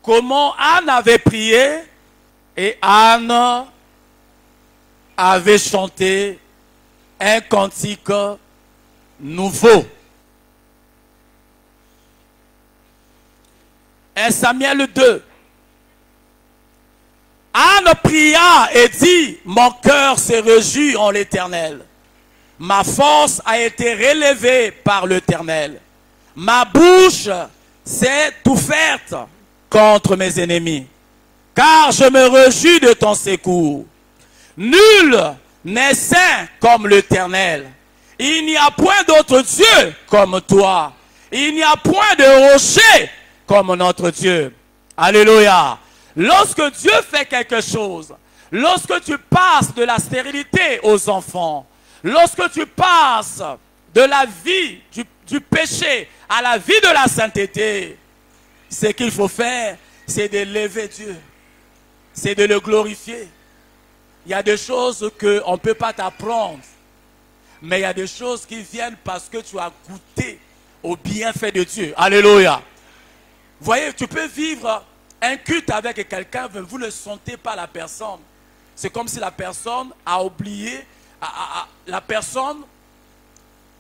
comment Anne avait prié et Anne avait chanté un cantique nouveau. 1 Samuel 2. Anne pria et dit, mon cœur se réjouit en l'Éternel. Ma force a été relevée par l'Éternel. Ma bouche s'est ouverte contre mes ennemis. Car je me réjouis de ton secours. Nul n'est saint comme l'Éternel. Il n'y a point d'autre Dieu comme toi. Il n'y a point de rocher comme notre Dieu. Alléluia. Lorsque Dieu fait quelque chose, lorsque tu passes de la stérilité aux enfants, lorsque tu passes de la vie du péché à la vie de la sainteté, ce qu'il faut faire, c'est de lever Dieu. C'est de le glorifier. Il y a des choses qu'on ne peut pas t'apprendre. Mais il y a des choses qui viennent parce que tu as goûté au bienfait de Dieu. Alléluia. Vous voyez, tu peux vivre un culte avec quelqu'un, vous ne le sentez pas la personne. c'est comme si la personne a oublié, la personne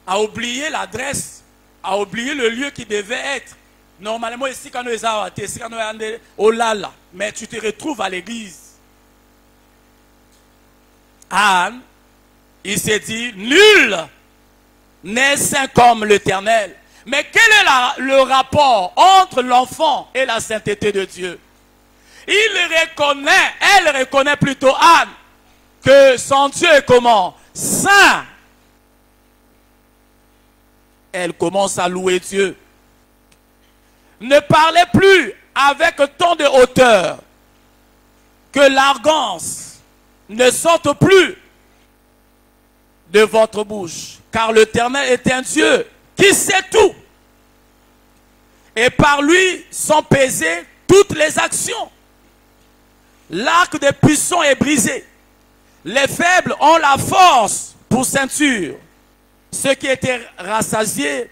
a oublié l'adresse, a oublié le lieu qui devait être. Normalement, ici, quand nous sommes au Lala, mais tu te retrouves à l'église. Anne, il s'est dit, nul n'est saint comme l'Éternel. Mais quel est le rapport entre l'enfant et la sainteté de Dieu? Elle reconnaît plutôt Anne, que son Dieu est comment? Saint. Elle commence à louer Dieu. Ne parlez plus avec tant de hauteur, que l'arrogance ne sorte plus de votre bouche, car l'Éternel est un Dieu qui sait tout. Et par lui sont pesées toutes les actions. L'arc des puissants est brisé. Les faibles ont la force pour ceinture. Ceux qui étaient rassasiés,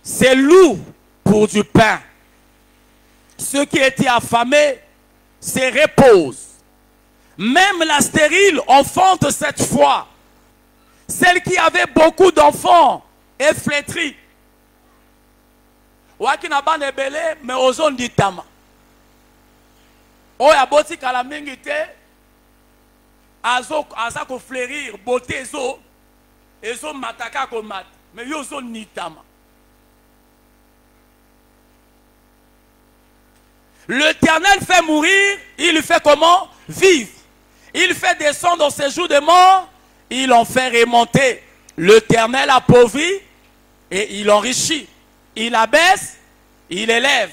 c'est loup pour du pain. Ceux qui étaient affamés, c'est repose. Même la stérile enfante cette fois. Celle qui avait beaucoup d'enfants est flétrie. Wakina ban ebele mais ozon ditama. Oya boti kala mingi te aza ko fleurir beauté ezo mataka ko mat mais yo zon nitama. L'Éternel fait mourir, il fait comment? Vivre. Il fait descendre dans ses jours de mort, il en fait remonter. L'Éternel appauvrit et il enrichit. Il abaisse, il élève.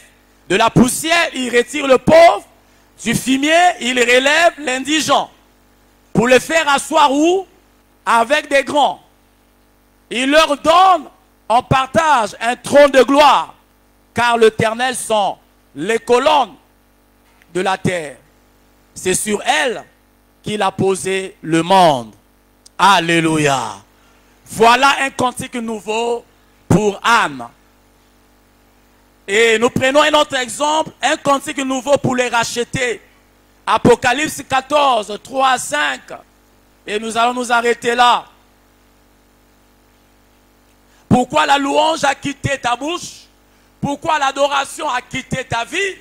De la poussière, il retire le pauvre. Du fumier, il relève l'indigent. Pour le faire asseoir où? Avec des grands. Il leur donne en partage un trône de gloire. Car l'Éternel sont les colonnes de la terre. C'est sur elle qu'il a posé le monde. Alléluia. Voilà un cantique nouveau pour Anne. Et nous prenons un autre exemple, un cantique nouveau pour les racheter. Apocalypse 14, 3 à 5. Et nous allons nous arrêter là. Pourquoi la louange a quitté ta bouche? Pourquoi l'adoration a quitté ta vie?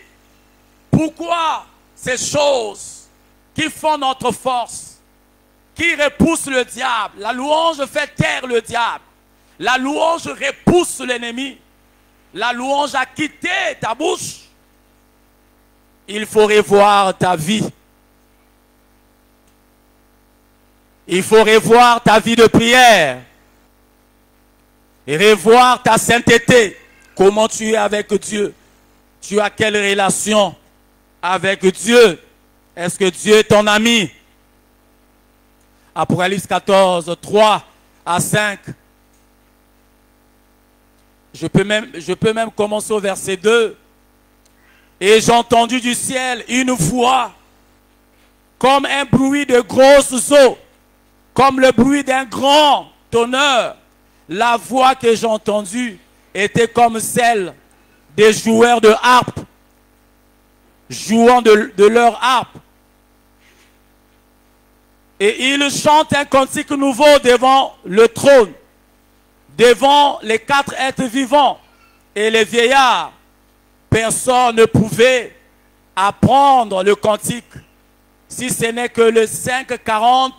Pourquoi ces choses qui font notre force, qui repoussent le diable? La louange fait taire le diable. La louange repousse l'ennemi. La louange a quitté ta bouche. Il faut revoir ta vie. Il faut revoir ta vie de prière. Et revoir ta sainteté. Comment tu es avec Dieu? Tu as quelle relation avec Dieu? Est-ce que Dieu est ton ami? Apocalypse 14, 3 à 5. Je peux même commencer au verset 2. Et j'ai entendu du ciel une voix, comme un bruit de grosses eaux, comme le bruit d'un grand tonnerre. La voix que j'ai entendue était comme celle des joueurs de harpe, jouant de leur harpe. Et ils chantent un cantique nouveau devant le trône, devant les 4 êtres vivants et les vieillards. Personne ne pouvait apprendre le cantique, si ce n'est que les 540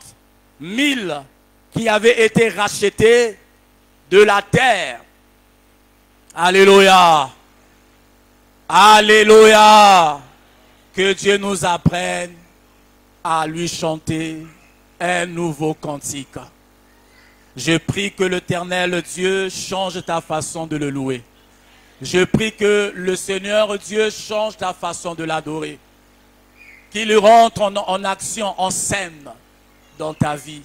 000 qui avaient été rachetés de la terre. Alléluia. Alléluia. Que Dieu nous apprenne à lui chanter un nouveau cantique. Je prie que l'Éternel Dieu change ta façon de le louer. Je prie que le Seigneur Dieu change ta façon de l'adorer. Qu'il rentre en action, en scène dans ta vie.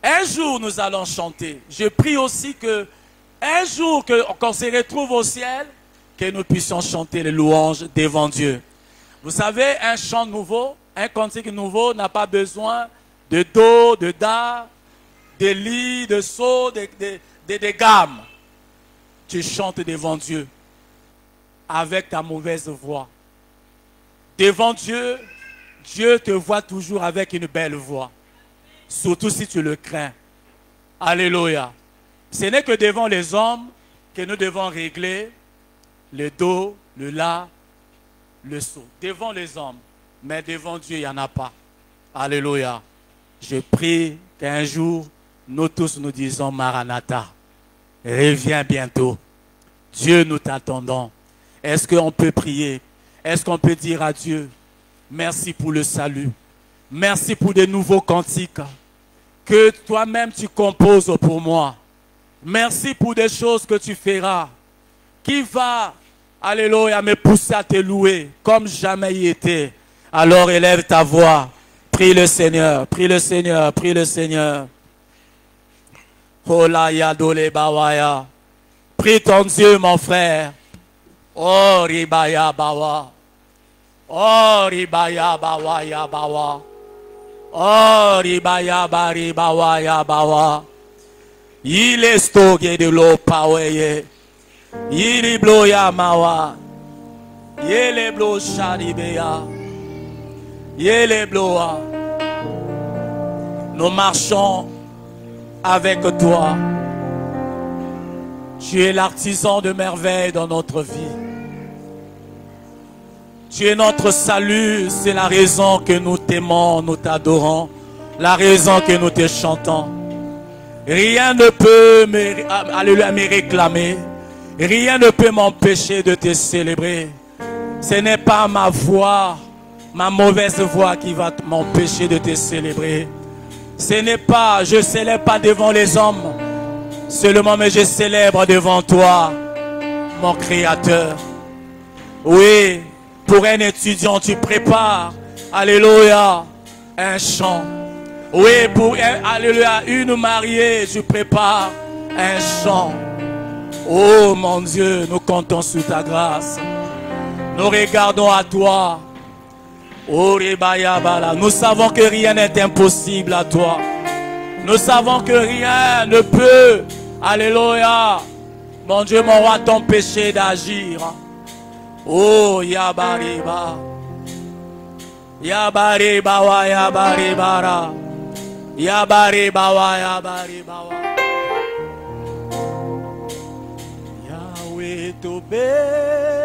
Un jour, nous allons chanter. Je prie aussi que un jour, qu'on se retrouve au ciel, que nous puissions chanter les louanges devant Dieu. Vous savez, un chant nouveau, un cantique nouveau n'a pas besoin de do, de da, de li, de so, de gammes. Tu chantes devant Dieu avec ta mauvaise voix. Devant Dieu, Dieu te voit toujours avec une belle voix. Surtout si tu le crains. Alléluia. Ce n'est que devant les hommes que nous devons régler le dos, le la, le saut. Devant les hommes. Mais devant Dieu, il n'y en a pas. Alléluia. Je prie qu'un jour, nous tous nous disons Maranatha. Reviens bientôt. Dieu, nous t'attendons. Est-ce qu'on peut prier? Est-ce qu'on peut dire à Dieu, merci pour le salut. Merci pour de nouveaux cantiques que toi-même tu composes pour moi. Merci pour des choses que tu feras. Qui va, alléluia, me pousser à te louer comme jamais y était. Alors élève ta voix. Prie le Seigneur, prie le Seigneur, prie le Seigneur. Oh la yadole bawaya. Prie ton Dieu, mon frère. Oh ribaya bawa. Oh ribaya bawaya bawa. Oh ribaya bari bawaya bawa. Il est stocké de l'eau paweye. Il est bloya mawa. Il est blo sharibeya. Il est bloa. Nous marchons avec toi. Tu es l'artisan de merveille dans notre vie. Tu es notre salut. C'est la raison que nous t'aimons, nous t'adorons. La raison que nous te chantons. Rien ne peut me réclamer. Rien ne peut m'empêcher de te célébrer. Ce n'est pas ma voix, ma mauvaise voix qui va m'empêcher de te célébrer. Ce n'est pas, je ne célèbre pas devant les hommes. Seulement, mais je célèbre devant toi, mon Créateur. Oui, pour un étudiant, tu prépares, alléluia, un chant. Oui, pour alléluia, une mariée, tu prépares un chant. Oh mon Dieu, nous comptons sur ta grâce. Nous regardons à toi. Oh, nous savons que rien n'est impossible à toi. Nous savons que rien ne peut, alléluia, mon Dieu, mon roi, t'empêcher d'agir. Oh, Yabariba. Yabariba wa Yabaribara. Yabariba wa Yabariba wa. Yahweh tobelemi.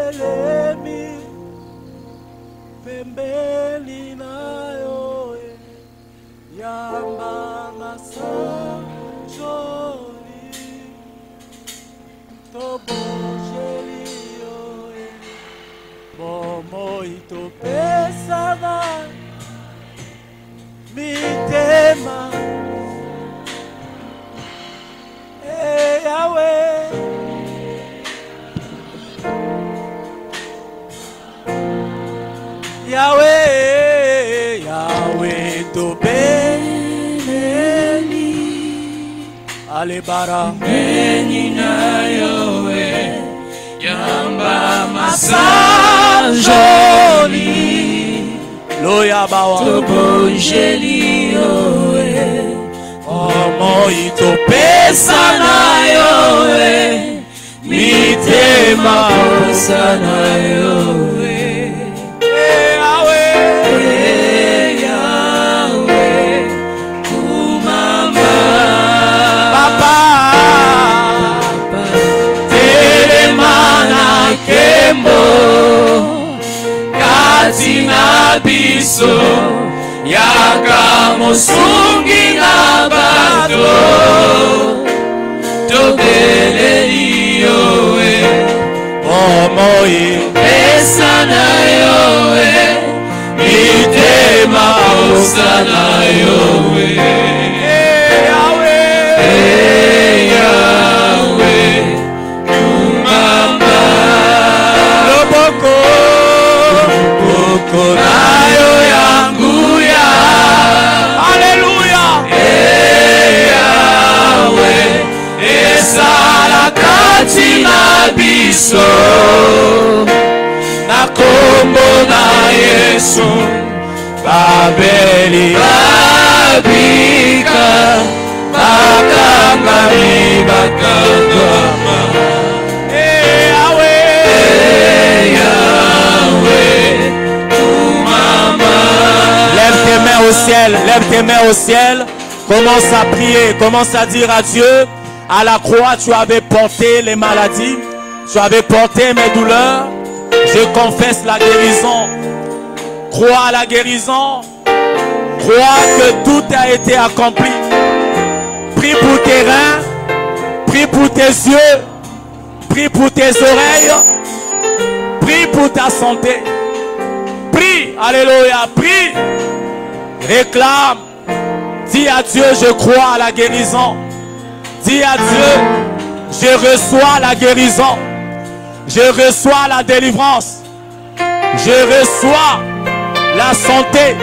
Pembeni nayo yamba masajoli tobojeli oe bomo itopesana mitema Yahweh. Yahweh, Yahweh, tobeleli. Alebara. Benina Yahweh, yamba masajoli. Loya bawa. Tobojeli Yahweh. Omo itopesana Yahweh. Mitema sana Yahweh. Katina biso yaka mosungi na bato tobeleli yoe omoi esana yoe mitema osana yoe Konayo yangu ya Hallelujah. Yahweh esala kati na biso na kombo na Yesu babeli babika bakanga bakangama Yahweh tes mains au ciel. Commence à prier. Commence à dire à Dieu, à la croix, tu avais porté les maladies. Tu avais porté mes douleurs. Je confesse la guérison. Crois à la guérison. Crois que tout a été accompli. Prie pour tes reins. Prie pour tes yeux. Prie pour tes oreilles. Prie pour ta santé. Prie. Alléluia. Prie. Réclame. Dis à Dieu, je crois à la guérison. Dis à Dieu, je reçois la guérison. Je reçois la délivrance. Je reçois la santé.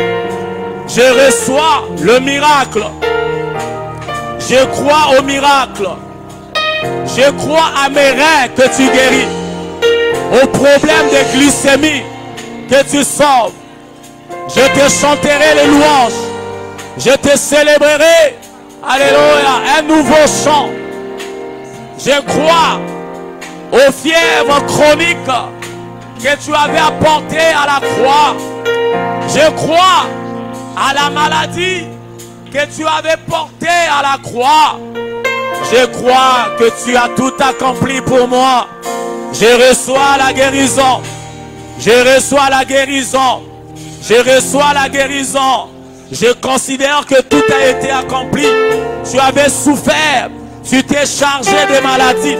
Je reçois le miracle. Je crois au miracle. Je crois à mes reins que tu guéris. Au problème de glycémie que tu sauves. Je te chanterai les louanges. Je te célébrerai. Alléluia. Un nouveau chant. Je crois aux fièvres chroniques que tu avais apportées à la croix. Je crois à la maladie que tu avais portée à la croix. Je crois que tu as tout accompli pour moi. Je reçois la guérison. Je reçois la guérison. Je reçois la guérison. Je considère que tout a été accompli. Tu avais souffert. Tu t'es chargé des maladies.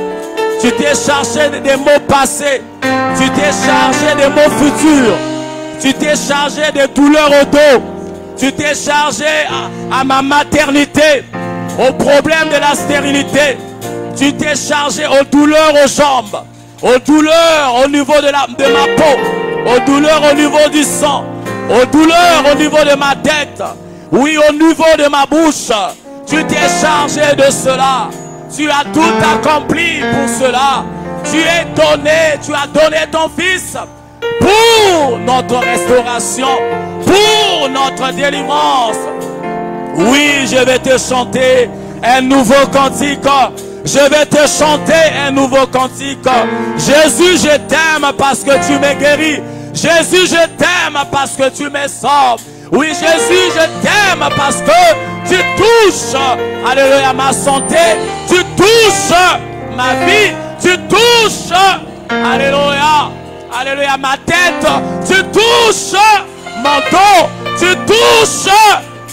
Tu t'es chargé des maux passés. Tu t'es chargé des maux futurs. Tu t'es chargé des douleurs au dos. Tu t'es chargé à ma maternité, au problème de la stérilité. Tu t'es chargé aux douleurs aux jambes, aux douleurs au niveau de ma peau, aux douleurs au niveau du sang, aux douleurs au niveau de ma tête, oui, au niveau de ma bouche. Tu t'es chargé de cela. Tu as tout accompli pour cela. Tu as donné ton fils pour notre restauration, pour notre délivrance. Oui, je vais te chanter un nouveau cantique. Je vais te chanter un nouveau cantique. Jésus, je t'aime parce que tu m'as guéri. Jésus, je t'aime parce que tu me sauves. Oui, Jésus, je t'aime parce que tu touches, alléluia, ma santé. Tu touches ma vie. Tu touches, alléluia, alléluia, ma tête. Tu touches mon dos. Tu touches,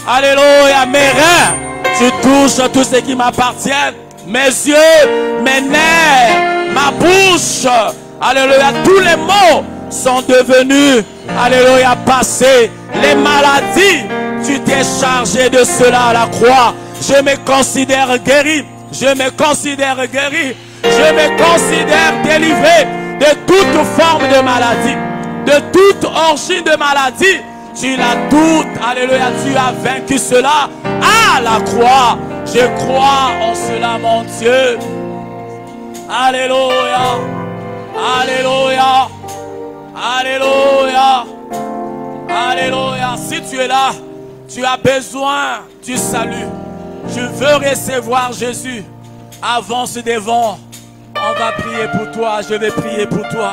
alléluia, mes reins. Tu touches tout ce qui m'appartient. Mes yeux, mes nerfs, ma bouche. Alléluia, tous les mots sont devenus, alléluia, passés. Les maladies, tu t'es chargé de cela à la croix. Je me considère guéri. Je me considère guéri. Je me considère délivré de toute forme de maladie, de toute origine de maladie. Tu l'as toute, alléluia, tu as vaincu cela à la croix. Je crois en cela, mon Dieu. Alléluia, alléluia, alléluia, alléluia. Si tu es là, tu as besoin du salut. Je veux recevoir Jésus. Avance devant. On va prier pour toi. Je vais prier pour toi.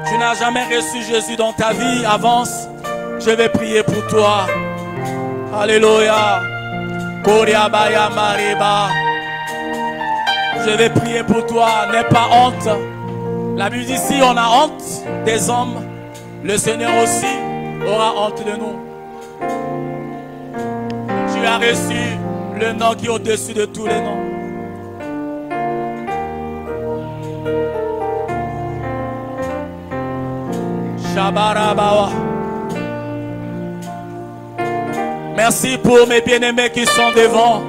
Tu n'as jamais reçu Jésus dans ta vie. Avance. Je vais prier pour toi. Alléluia. Je vais prier pour toi. N'aie pas honte. La Bible dit ici, on a honte des hommes. Le Seigneur aussi aura honte de nous. Tu as reçu le nom qui est au-dessus de tous les noms. Shabarabawa. Merci pour mes bien-aimés qui sont devant.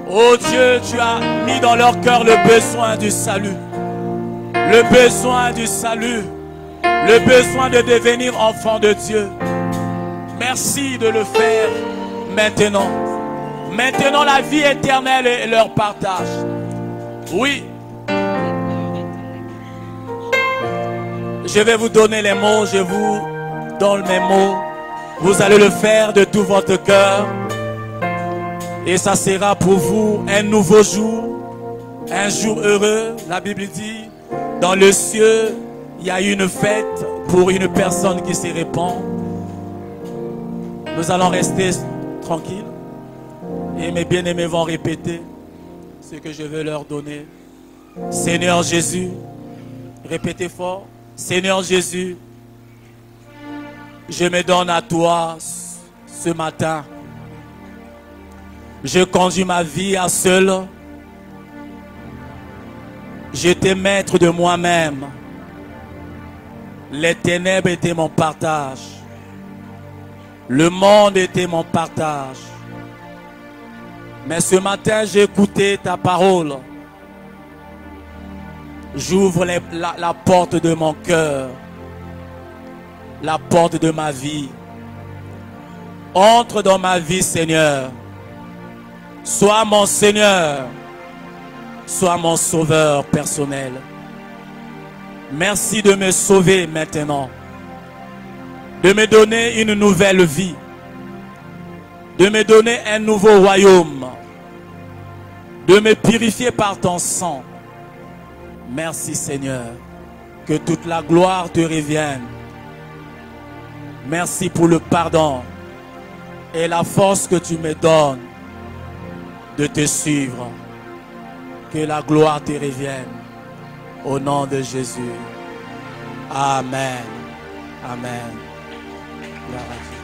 Oh Dieu, tu as mis dans leur cœur le besoin du salut. Le besoin du salut. Le besoin de devenir enfant de Dieu. Merci de le faire maintenant. Maintenant la vie éternelle est leur partage. Oui. Je vais vous donner les mots, je vous donne mes mots. Vous allez le faire de tout votre cœur. Et ça sera pour vous un nouveau jour, un jour heureux. La Bible dit, dans le ciel, il y a une fête pour une personne qui se répand. Nous allons rester tranquilles. Et mes bien-aimés vont répéter ce que je veux leur donner. Seigneur Jésus, répétez fort. Seigneur Jésus, je me donne à toi ce matin. Je conduis ma vie à seul. J'étais maître de moi-même. Les ténèbres étaient mon partage. Le monde était mon partage. Mais ce matin, j'ai écouté ta parole. J'ouvre la porte de mon cœur. La porte de ma vie. Entre dans ma vie, Seigneur. Sois mon Seigneur. Sois mon sauveur personnel. Merci de me sauver maintenant. De me donner une nouvelle vie. De me donner un nouveau royaume. De me purifier par ton sang. Merci Seigneur. Que toute la gloire te revienne. Merci pour le pardon et la force que tu me donnes de te suivre. Que la gloire te revienne. Au nom de Jésus. Amen. Amen. Gloire à Dieu.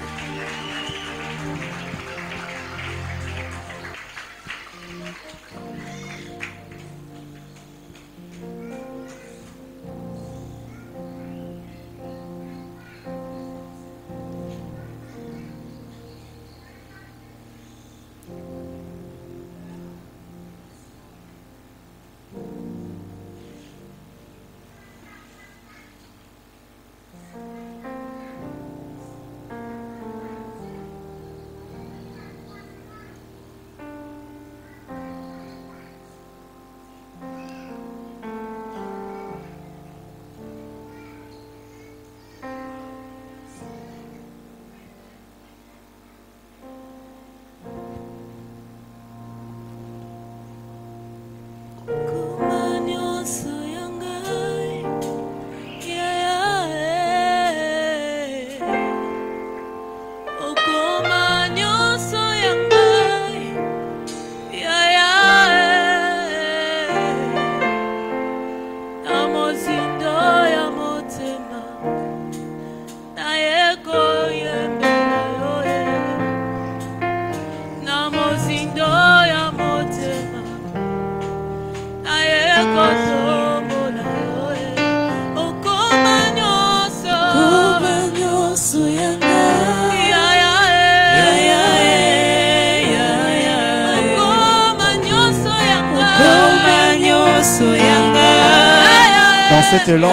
Dans cette langue,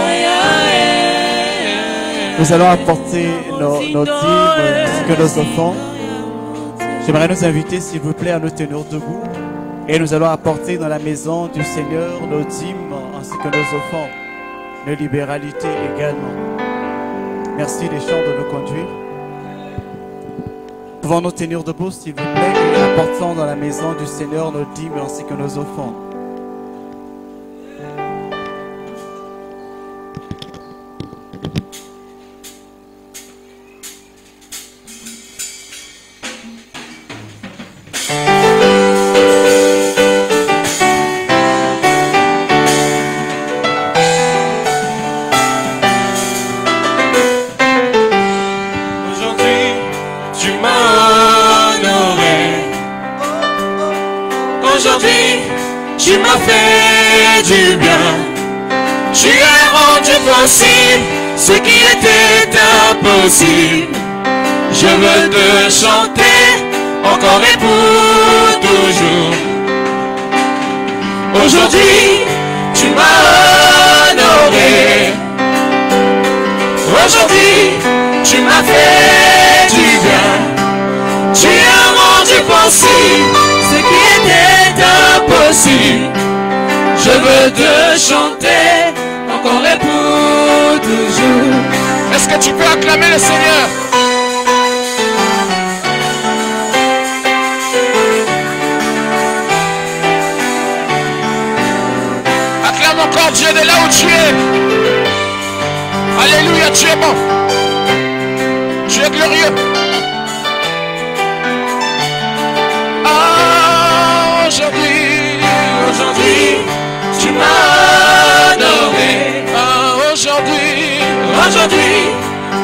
nous allons apporter nos dîmes ainsi que nos offrandes. J'aimerais nous inviter, s'il vous plaît, à nous tenir debout. Et nous allons apporter dans la maison du Seigneur nos dîmes ainsi que nos offrandes, nos libéralités également. Merci les chants de nous conduire. Pouvons-nous tenir debout, s'il vous plaît, et apportons dans la maison du Seigneur nos dîmes ainsi que nos offrandes. Tu m'as fait du bien. Tu as rendu possible ce qui était impossible. Je veux te chanter encore et pour toujours. Aujourd'hui, tu m'as honoré. Aujourd'hui, tu m'as fait du bien. Tu as rendu possible ce qui était impossible. Je veux te chanter encore et pour toujours. Est-ce que tu peux acclamer le Seigneur? Acclame encore Dieu de là où tu es. Alléluia, tu es bon. Tu es glorieux. Ah, aujourd'hui, tu m'as honoré. Ah, aujourd'hui,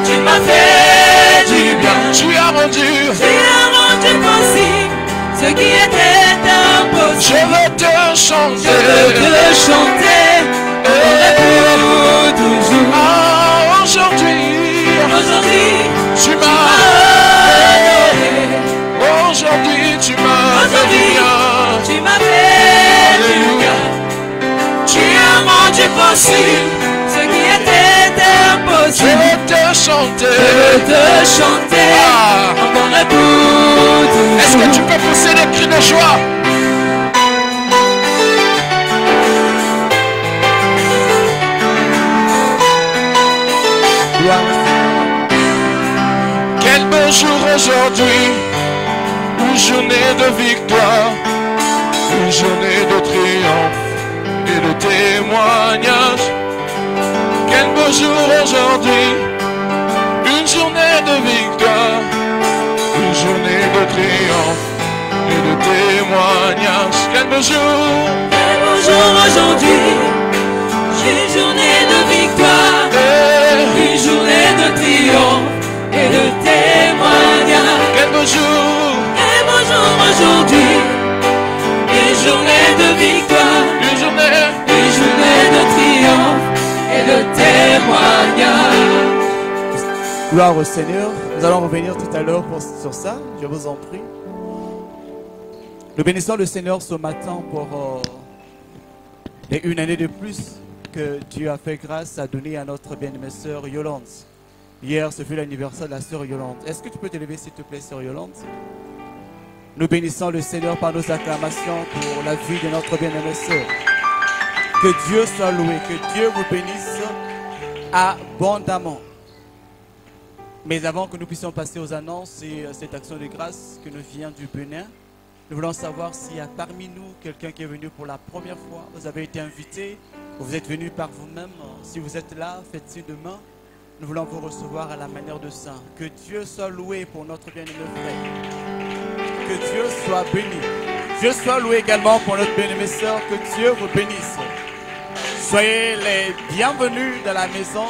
tu m'as fait du bien. Tu as rendu possible ce qui était impossible. Je veux te chanter, pour toujours. Ah, aujourd'hui, tu m'as honoré. Aujourd'hui, tu m'as fait du bien. Tu m'as fait du bien. Tu as rendu possible ce qui était impossible. Je veux te chanter, encore pour toujours. Est-ce que tu peux pousser des cris de joie? Quel beau jour aujourd'hui, une journée de victoire, une journée de triomphe et de témoignage. Quel beau jour aujourd'hui, une journée de victoire, une journée de triomphe et de témoignage. Quel beau jour aujourd'hui, une journée de victoire, une journée de triomphe et de témoignage. Quel beau jour aujourd'hui, une journée de victoire, une journée de triomphe et de témoignage. Gloire au Seigneur. Nous allons revenir tout à l'heure sur ça, je vous en prie. Nous bénissons le Seigneur ce matin pour une année de plus que Dieu a fait grâce à donner à notre bien-aimée sœur Yolande. Hier, ce fut l'anniversaire de la sœur Yolande. Est-ce que tu peux te lever s'il te plaît, sœur Yolande? Nous bénissons le Seigneur par nos acclamations pour la vie de notre bien-aimée sœur. Que Dieu soit loué, que Dieu vous bénisse abondamment. Mais avant que nous puissions passer aux annonces et cette action de grâce que nous vient du Bénin, nous voulons savoir s'il y a parmi nous quelqu'un qui est venu pour la première fois. Vous avez été invité, vous êtes venu par vous-même. Si vous êtes là, faites signe de main. Nous voulons vous recevoir à la manière de saint. Que Dieu soit loué pour notre bien-aimé frère. Que Dieu soit béni. Dieu soit loué également pour notre bien-aimée sœur. Que Dieu vous bénisse. Soyez les bienvenus dans la maison,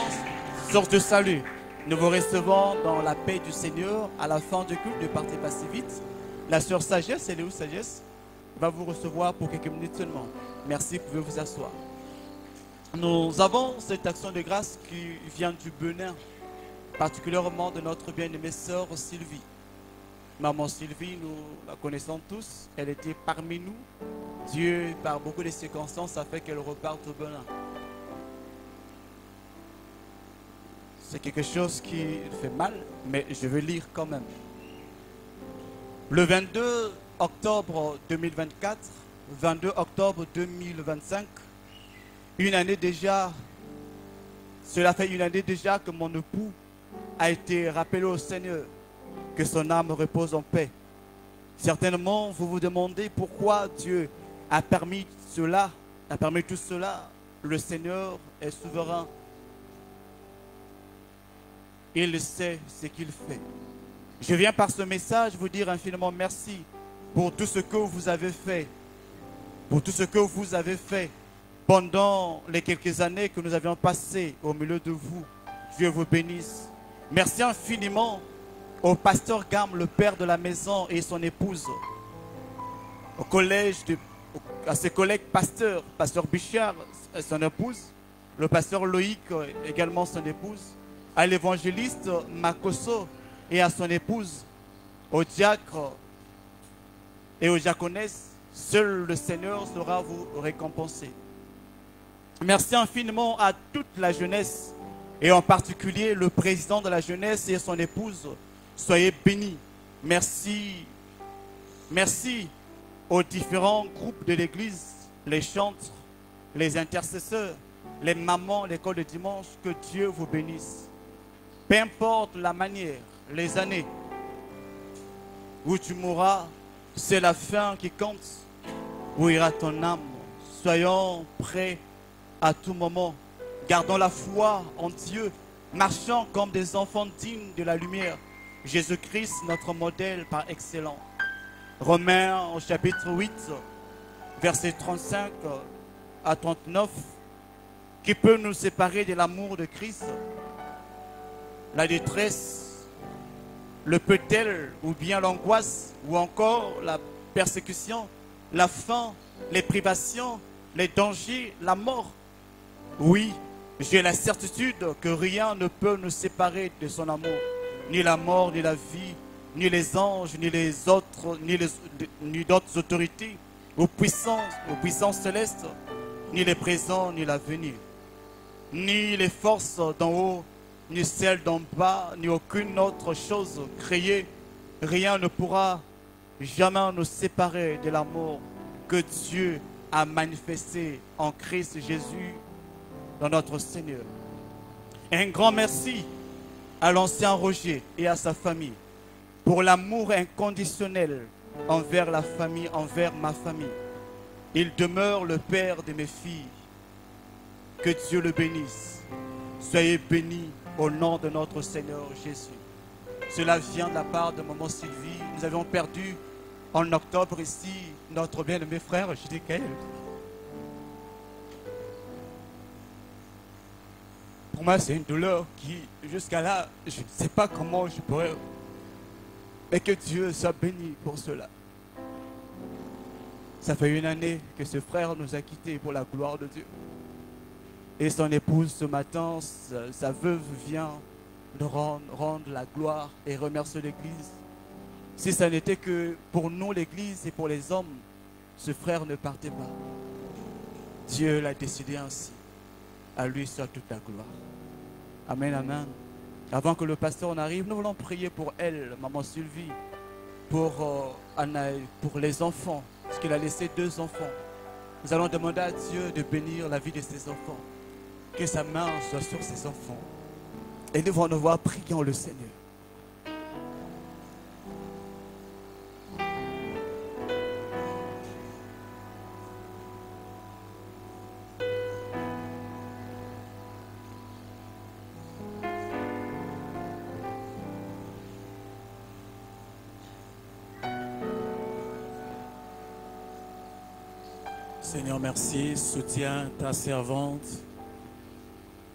source de salut. Nous vous recevons dans la paix du Seigneur. À la fin du culte, ne partez pas si vite. La sœur Sagesse, elle est où Sagesse? Va vous recevoir pour quelques minutes seulement. Merci, vous pouvez vous asseoir. Nous avons cette action de grâce qui vient du Bénin, particulièrement de notre bien-aimée sœur Sylvie. Maman Sylvie, nous la connaissons tous, elle était parmi nous. Dieu, par beaucoup de circonstances, a fait qu'elle reparte au Bénin. C'est quelque chose qui fait mal, mais je vais lire quand même. Le 22 octobre 2024, 22 octobre 2025, une année déjà, cela fait une année déjà que mon époux a été rappelé au Seigneur, que son âme repose en paix. Certainement, vous vous demandez pourquoi Dieu a permis cela, a permis tout cela. Le Seigneur est souverain. Il sait ce qu'il fait. Je viens par ce message vous dire infiniment merci pour tout ce que vous avez fait. Pour tout ce que vous avez fait pendant les quelques années que nous avions passées au milieu de vous. Dieu vous bénisse. Merci infiniment au pasteur Gam, le père de la maison, et son épouse. Au collège, à ses collègues pasteurs, pasteur Bichard et son épouse. Le pasteur Loïc, également son épouse. À l'évangéliste Makoso et à son épouse, au diacre et aux diaconesses, seul le Seigneur saura vous récompenser. Merci infiniment à toute la jeunesse et en particulier le président de la jeunesse et son épouse. Soyez bénis. Merci. Merci aux différents groupes de l'église, les chantres, les intercesseurs, les mamans, l'école de dimanche. Que Dieu vous bénisse. Peu importe la manière, les années où tu mourras, c'est la fin qui compte. Où ira ton âme? Soyons prêts à tout moment. Gardons la foi en Dieu. Marchons comme des enfants dignes de la lumière. Jésus-Christ, notre modèle par excellence. Romains au chapitre 8, versets 35 à 39. Qui peut nous séparer de l'amour de Christ? La détresse, le peut-elle, ou bien l'angoisse, ou encore la persécution, la faim, les privations, les dangers, la mort. Oui, j'ai la certitude que rien ne peut nous séparer de son amour, ni la mort, ni la vie, ni les anges, ni les autres, ni d'autres autorités, aux puissances célestes, ni les présents, ni l'avenir, ni les forces d'en haut, ni celles d'en bas, ni aucune autre chose créée. Rien ne pourra jamais nous séparer de l'amour que Dieu a manifesté en Christ Jésus, dans notre Seigneur. Un grand merci à l'ancien Roger et à sa famille pour l'amour inconditionnel envers la famille, envers ma famille. Il demeure le père de mes filles. Que Dieu le bénisse. Soyez bénis au nom de notre Seigneur Jésus. Cela vient de la part de maman Sylvie. Nous avions perdu en octobre ici notre bien-aimé frère J.D.K. Pour moi, c'est une douleur qui, jusqu'à là, je ne sais pas comment je pourrais. Mais que Dieu soit béni pour cela. Ça fait une année que ce frère nous a quittés pour la gloire de Dieu. Et son épouse, ce matin, sa veuve vient de rendre la gloire et remercier l'Église. Si ça n'était que pour nous, l'Église, et pour les hommes, ce frère ne partait pas. Dieu l'a décidé ainsi. À lui soit toute la gloire. Amen, amen. Avant que le pasteur en arrive, nous voulons prier pour elle, maman Sylvie, pour les enfants, parce qu'il a laissé 2 enfants. Nous allons demander à Dieu de bénir la vie de ses enfants. Que sa main soit sur ses enfants. Et nous allons voir priant le Seigneur. Seigneur, merci. Soutiens ta servante,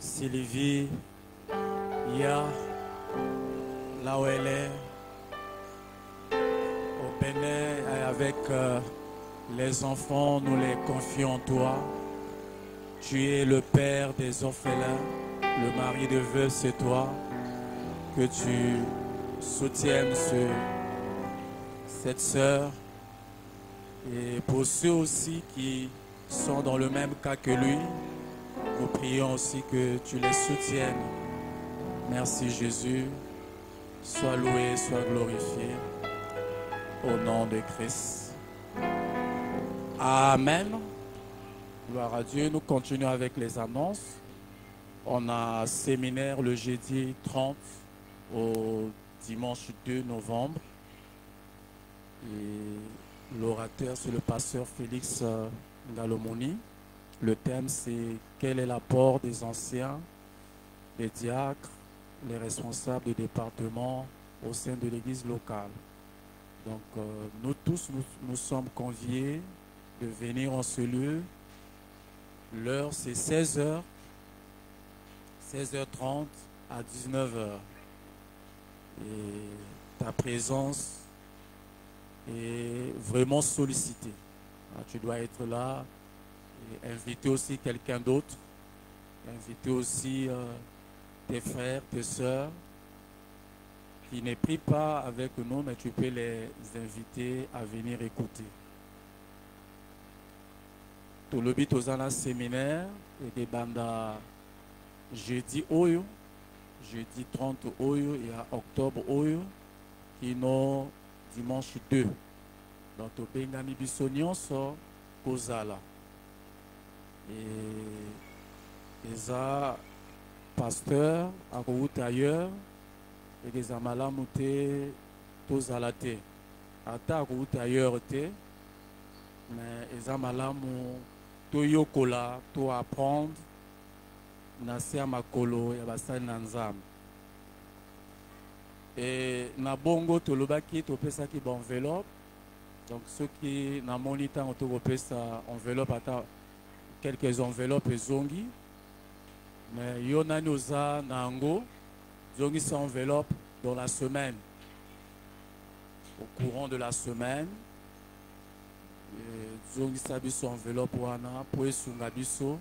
Sylvie, là où elle est, au Bénin, avec les enfants, nous les confions en toi. Tu es le père des orphelins, le mari de veuve, c'est toi. Que tu soutiennes cette sœur. Et pour ceux aussi qui sont dans le même cas que lui, nous prions aussi que tu les soutiennes. Merci Jésus. Sois loué, sois glorifié. Au nom de Christ. Amen. Gloire à Dieu. Nous continuons avec les annonces. On a un séminaire le jeudi 30 au dimanche 2 novembre. Et l'orateur, c'est le pasteur Félix Ngalomoni. Le thème, c'est quel est l'apport des anciens, des diacres, les responsables des départements au sein de l'église locale. Donc, nous tous, nous sommes conviés de venir en ce lieu. L'heure, c'est 16h, 16h30 à 19h. Et ta présence est vraiment sollicitée. Tu dois être là et inviter aussi quelqu'un d'autre. Inviter aussi tes frères, tes sœurs qui ne prient pas avec nous, mais tu peux les inviter à venir écouter. Tout le but aux un séminaire et des bandes jeudi Oyo, jeudi 30 Oyo et à octobre Oyo, qui sont dimanche 2. Donc, au Bengami Bissonion sort Kozala. Et les pasteurs à route ailleurs et des amalamoutés Tozalate. À route ailleurs, mais les amalamou Toyokola, to apprendre. Nasi amakolo ya basali na nzambe. Et na bongo tolobaki topesaki ba enveloppe Donc ceux qui n'ont pas monité en tout ça enveloppe quelques enveloppes zongi. Mais yona noza nango zongi sa enveloppe dans la semaine. Au courant de la semaine, zongi sa biso enveloppe wana pour esunga biso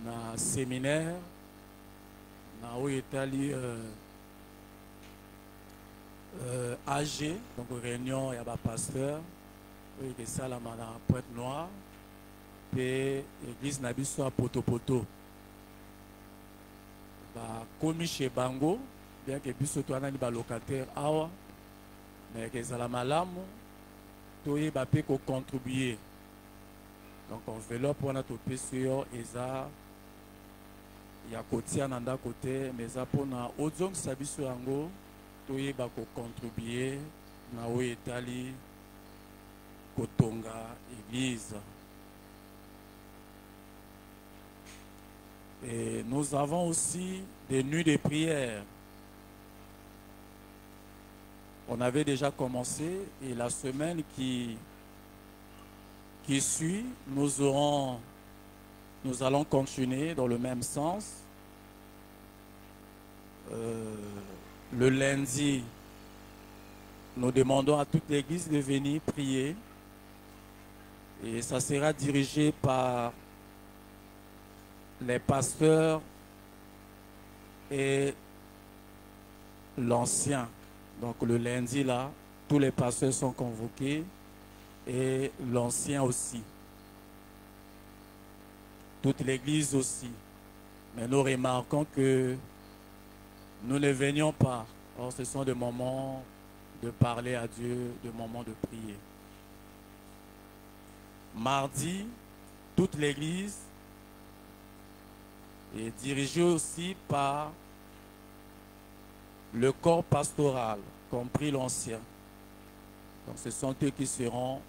na séminaire na oetali AG, donc réunion, il y a un pasteur, il y a ça la Pointe Noire, et l'église n'a pas soit poto. Comme chez Bango, bien que biso toi nani ba locataire awa, mais que ça la malamu, toi il va payer qu'on contribuer. Donc enveloppe on a tout sur et ça, il y a côté en anda côté, mais ça pour na audion sabiso ango. Toye bako contribuer na oetali kotonga église. Et nous avons aussi des nuits de prière. On avait déjà commencé et la semaine qui suit, nous allons continuer dans le même sens. Le lundi, nous demandons à toute l'église de venir prier et ça sera dirigé par les pasteurs et l'ancien. Donc le lundi là, tous les pasteurs sont convoqués et l'ancien aussi. Toute l'église aussi. Mais nous remarquons que nous ne venions pas. Or, ce sont des moments de parler à Dieu, des moments de prier. Mardi, toute l'église est dirigée aussi par le corps pastoral, compris l'ancien. Donc, ce sont eux qui seront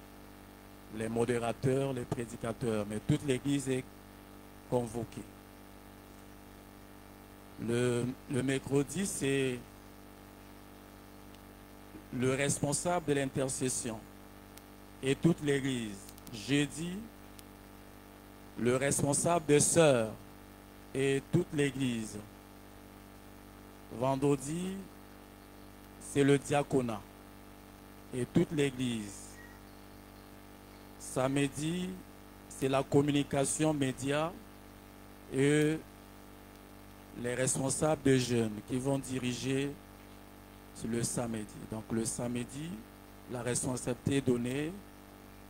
les modérateurs, les prédicateurs. Mais toute l'église est convoquée. Le mercredi, c'est le responsable de l'intercession et toute l'église. Jeudi, le responsable des sœurs et toute l'église. Vendredi, c'est le diaconat et toute l'église. Samedi, c'est la communication média et les responsables de jeunes qui vont diriger le samedi. Donc le samedi, la responsabilité est donnée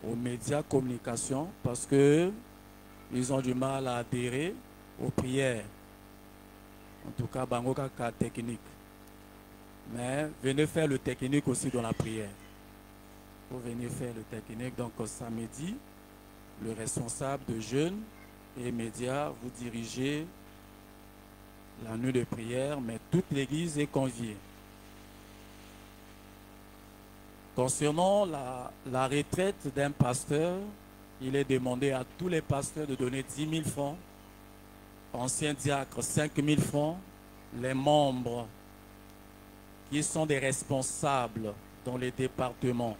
aux médias communication parce que ils ont du mal à adhérer aux prières. En tout cas, bangoka technique. Mais venez faire le technique aussi dans la prière. Vous venez faire le technique. Donc au samedi, le responsable de jeunes et médias, vous dirigez la nuit de prière, mais toute l'église est conviée. Concernant la retraite d'un pasteur, il est demandé à tous les pasteurs de donner 10 000 francs, anciens diacres 5 000 francs, les membres qui sont des responsables dans les départements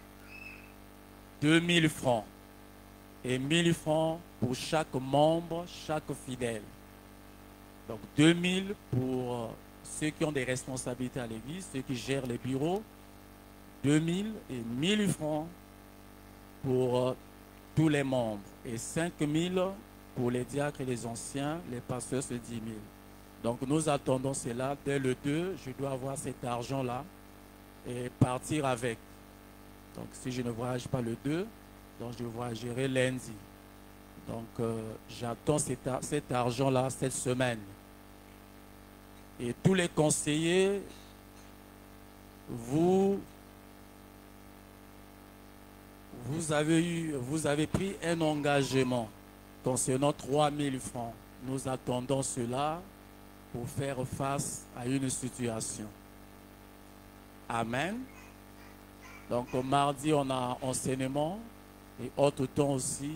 2 000 francs et 1 000 francs pour chaque membre, chaque fidèle. Donc 2 000 pour ceux qui ont des responsabilités à l'église, ceux qui gèrent les bureaux, 2 000 et 1 000 francs pour tous les membres et 5 000 pour les diacres et les anciens, les pasteurs c'est 10 000. Donc nous attendons cela dès le 2, je dois avoir cet argent-là et partir avec. Donc si je ne voyage pas le 2, donc je voyagerai lundi. Donc j'attends cet argent-là cette semaine. Et tous les conseillers, vous avez pris un engagement concernant 3 000 francs. Nous attendons cela pour faire face à une situation. Amen. Donc mardi, on a enseignement et autre temps aussi.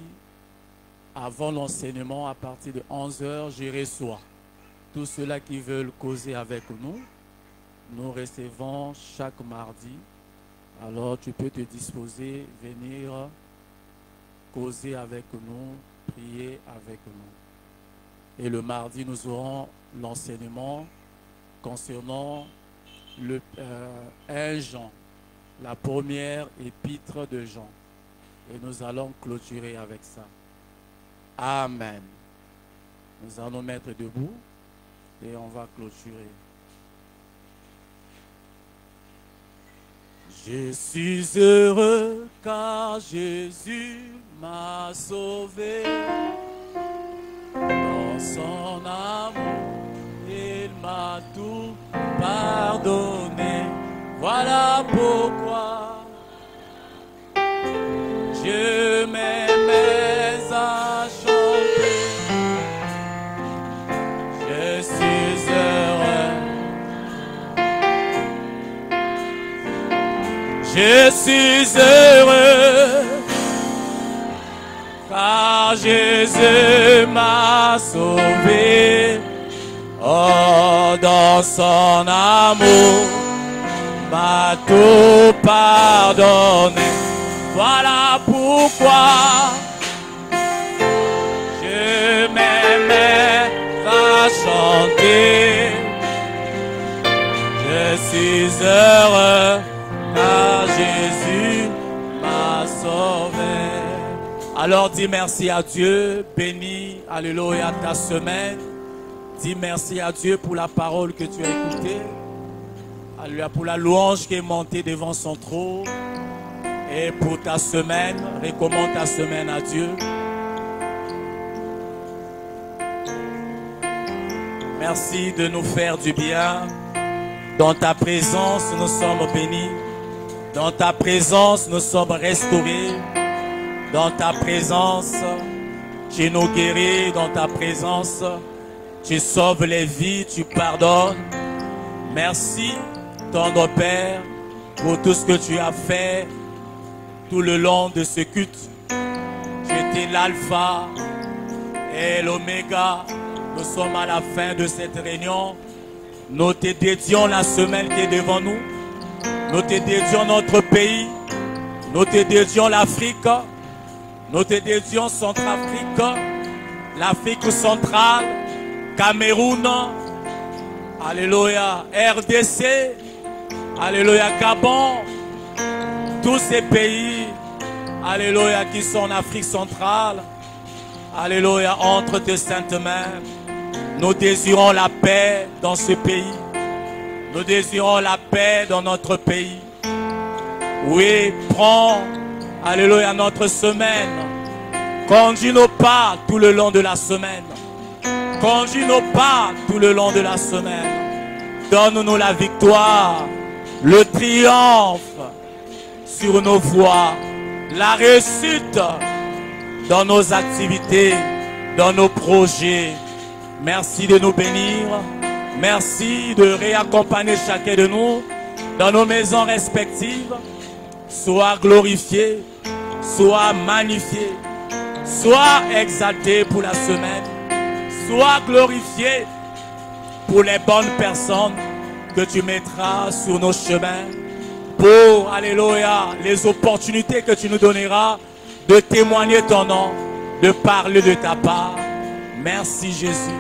Avant l'enseignement, à partir de 11h, je reçois tous ceux-là qui veulent causer avec nous. Nous recevons chaque mardi Alors tu peux te disposer, venir causer avec nous, prier avec nous. Et le mardi, nous aurons l'enseignement concernant le 1 Jean, la première épître de Jean. Et nous allons clôturer avec ça. Amen. Nous allons mettre debout et on va clôturer. Je suis heureux car Jésus m'a sauvé. Dans son amour, il m'a tout pardonné. Voilà pourquoi je m'aimais à chanter. Je suis heureux. Je suis heureux car Jésus m'a sauvé. Oh, dans son amour, m'a tout pardonné. Voilà pourquoi je m'aimais à chanter. Je suis heureux car Jésus m'a sauvé. Alors dis merci à Dieu, bénis, alléluia, ta semaine. Dis merci à Dieu pour la parole que tu as écoutée. Alléluia, pour la louange qui est montée devant son trône. Et pour ta semaine, recommande ta semaine à Dieu. Merci de nous faire du bien. Dans ta présence, nous sommes bénis. Dans ta présence, nous sommes restaurés. Dans ta présence, tu nous guéris. Dans ta présence, tu sauves les vies, tu pardonnes. Merci, tendre Père, pour tout ce que tu as fait tout le long de ce culte. Tu étais l'alpha et l'oméga. Nous sommes à la fin de cette réunion. Nous te dédions la semaine qui est devant nous. Nous te dédions notre pays. Nous te dédions l'Afrique. Nous te dédions Centrafrique, l'Afrique centrale, Cameroun, alléluia, RDC, alléluia, Gabon, tous ces pays, alléluia, qui sont en Afrique centrale, alléluia, entre tes saintes mains. Nous désirons la paix dans ce pays. Nous désirons la paix dans notre pays. Oui, prends, alléluia, notre semaine. Conduis nos pas tout le long de la semaine. Conduis nos pas tout le long de la semaine. Donne-nous la victoire, le triomphe sur nos voies, la réussite dans nos activités, dans nos projets. Merci de nous bénir. Merci de réaccompagner chacun de nous dans nos maisons respectives. Sois glorifié, sois magnifié, sois exalté pour la semaine. Sois glorifié pour les bonnes personnes que tu mettras sur nos chemins. Pour, alléluia, les opportunités que tu nous donneras de témoigner ton nom, de parler de ta part. Merci Jésus.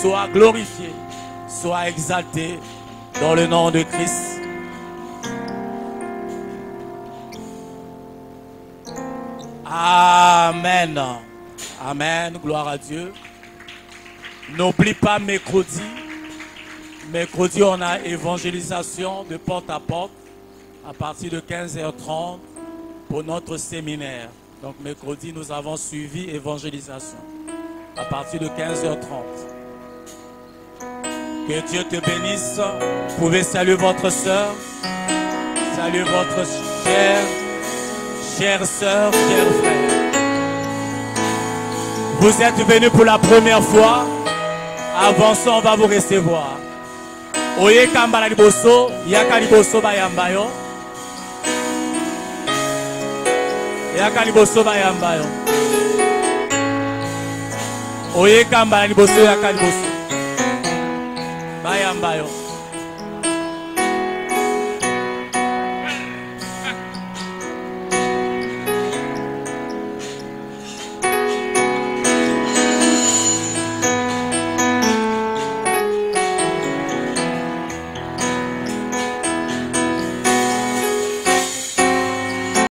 Sois glorifié, sois exalté dans le nom de Christ. Amen. Amen. Gloire à Dieu. N'oublie pas mercredi. Mercredi, on a évangélisation de porte à porte à partir de 15h30 pour notre séminaire. Donc mercredi, nous avons suivi évangélisation à partir de 15h30. Que Dieu te bénisse. Vous pouvez saluer votre soeur. Saluer votre chère soeur, cher frère. Vous êtes venus pour la première fois. Avant ça, on va vous recevoir. Oye kambala liboso, yaka liboso bayambayo. Yaka liboso bayambayo. Oye kambala liboso, yaka liboso bayambayo.